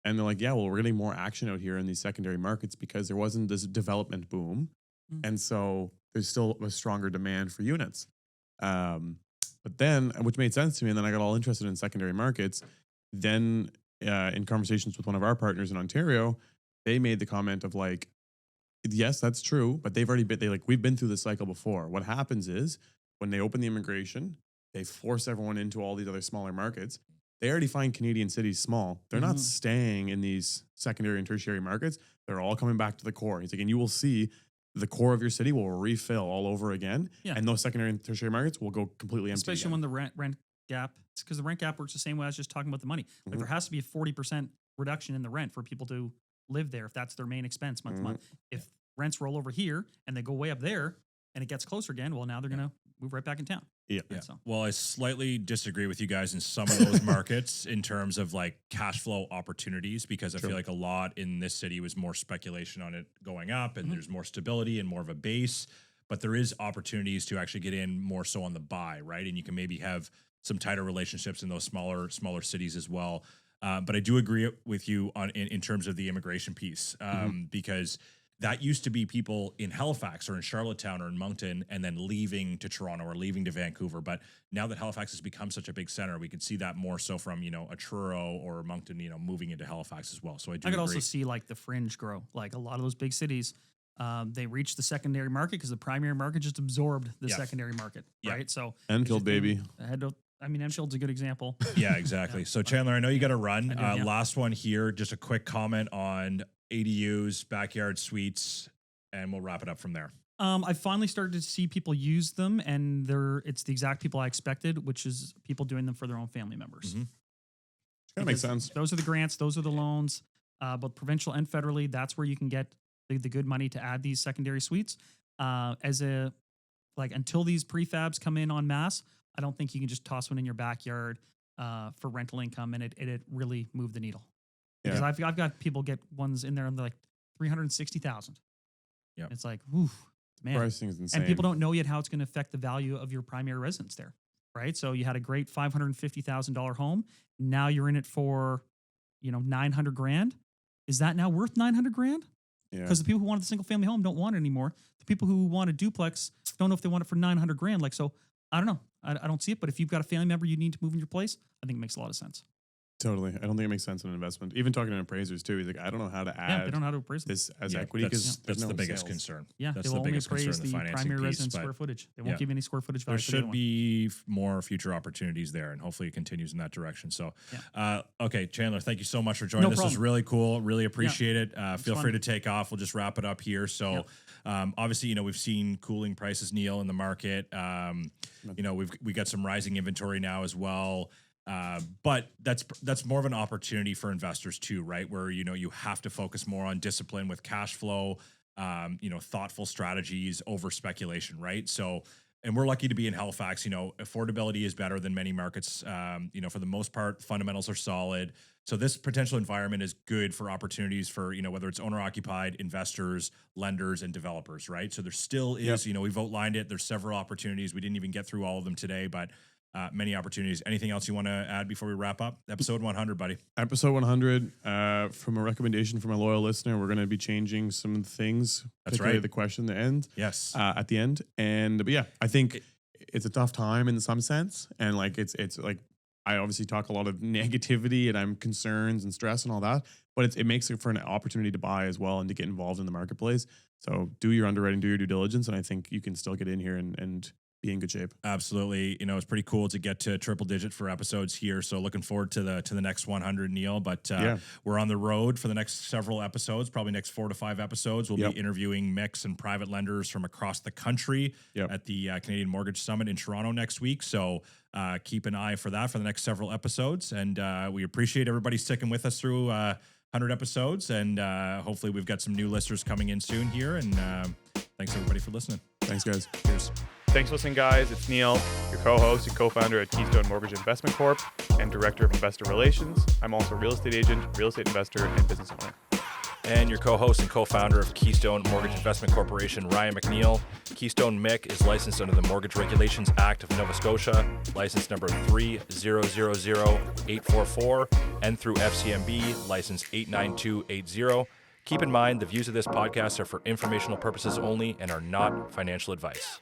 And they're like, yeah, well, we're getting more action out here in these secondary markets because there wasn't this development boom. And so there's still a stronger demand for units. But then, which made sense to me, and then I got all interested in secondary markets. Then in conversations with one of our partners in Ontario, they made the comment of like, yes, that's true, but we've been through this cycle before. What happens is when they open the immigration, they force everyone into all these other smaller markets. They already find Canadian cities small. They're not staying in these secondary and tertiary markets. They're all coming back to the core. He's like, and you will see the core of your city will refill all over again. Yeah. And those secondary and tertiary markets will go completely empty. Especially when the rent gap, it's because the rent gap works the same way I was just talking about the money. Like, there has to be a 40% reduction in the rent for people to live there if that's their main expense month to month. If rents roll over here and they go way up there and it gets closer again, well, now they're going to move right back in town. Yeah. So. Well, I slightly disagree with you guys in some of those markets in terms of like cash flow opportunities, because I feel like a lot in this city was more speculation on it going up, and there's more stability and more of a base, but there is opportunities to actually get in more so on the buy, right? And you can maybe have some tighter relationships in those smaller cities as well. But I do agree with you on in terms of the immigration piece, because that used to be people in Halifax or in Charlottetown or in Moncton and then leaving to Toronto or leaving to Vancouver. But now that Halifax has become such a big center, we could see that more so from, a Truro or Moncton, moving into Halifax as well. So I could also see like the fringe grow. Like a lot of those big cities, they reach the secondary market because the primary market just absorbed the secondary market, right? So Enfield, baby. Enfield's a good example. Yeah, exactly. So Chandler, I know you got to run. Last one here, just a quick comment on ADUs, backyard suites, and we'll wrap it up from there. I finally started to see people use them, and it's the exact people I expected, which is people doing them for their own family members. That makes sense. Those are the grants, those are the loans, both provincial and federally. That's where you can get the good money to add these secondary suites. Until these prefabs come in en masse, I don't think you can just toss one in your backyard for rental income and it really moved the needle. Because I've got people get ones in there and they're like 360,000. Yeah, it's like, whew, man. Pricing is insane. And people don't know yet how it's going to affect the value of your primary residence there, right? So you had a great $550,000 home. Now you're in it for, $900,000. Is that now worth $900,000? Yeah. Because the people who wanted the single family home don't want it anymore. The people who want a duplex don't know if they want it for $900,000. Like, so I don't know. I don't see it. But if you've got a family member you need to move in your place, I think it makes a lot of sense. Totally. I don't think it makes sense in an investment. Even talking to appraisers too, he's like, I don't know how to add they don't know how to appraise this as equity because that's the biggest concern. Yeah, that's they will the only biggest concern appraise in the the financing primary piece, residence square footage. They won't give any square footage value. There should be more future opportunities there, and hopefully it continues in that direction. So, okay, Chandler, thank you so much for joining. This was really cool. Really appreciate it. Feel free to take off. We'll just wrap it up here. So, obviously, we've seen cooling prices, Neal, in the market. We got some rising inventory now as well. But that's more of an opportunity for investors too, right? Where, you have to focus more on discipline with cash flow, thoughtful strategies over speculation, right? So and we're lucky to be in Halifax. Affordability is better than many markets. For the most part, fundamentals are solid. So this potential environment is good for opportunities for, whether it's owner occupied, investors, lenders, and developers, right? So there still is, we've outlined it. There's several opportunities. We didn't even get through all of them today, but many opportunities. Anything else you want to add before we wrap up? Episode 100, buddy. Episode 100, from a recommendation from a loyal listener, we're going to be changing some things. That's right. The question at the end. Yes. At the end. But yeah, I think it's a tough time in some sense. And like, it's like, I obviously talk a lot of negativity and I'm concerns and stress and all that, but it makes it for an opportunity to buy as well and to get involved in the marketplace. So do your underwriting, do your due diligence. And I think you can still get in here and be in good shape. Absolutely. It's pretty cool to get to triple digit for episodes here. So looking forward to the next 100, Neal. But we're on the road for the next several episodes, probably next 4 to 5 episodes. We'll be interviewing mix and private lenders from across the country at the Canadian Mortgage Summit in Toronto next week. So keep an eye for that for the next several episodes. And we appreciate everybody sticking with us through 100 episodes. And hopefully we've got some new listeners coming in soon here. And thanks everybody for listening. Thanks, guys. Cheers. Thanks for listening, guys. It's Neal, your co-host and co-founder at Keystone Mortgage Investment Corp. and Director of Investor Relations. I'm also a real estate agent, real estate investor, and business owner. And your co-host and co-founder of Keystone Mortgage Investment Corporation, Ryan MacNeil. Keystone MIC is licensed under the Mortgage Regulations Act of Nova Scotia, license number 3000844, and through FCMB, license 89280. Keep in mind, the views of this podcast are for informational purposes only and are not financial advice.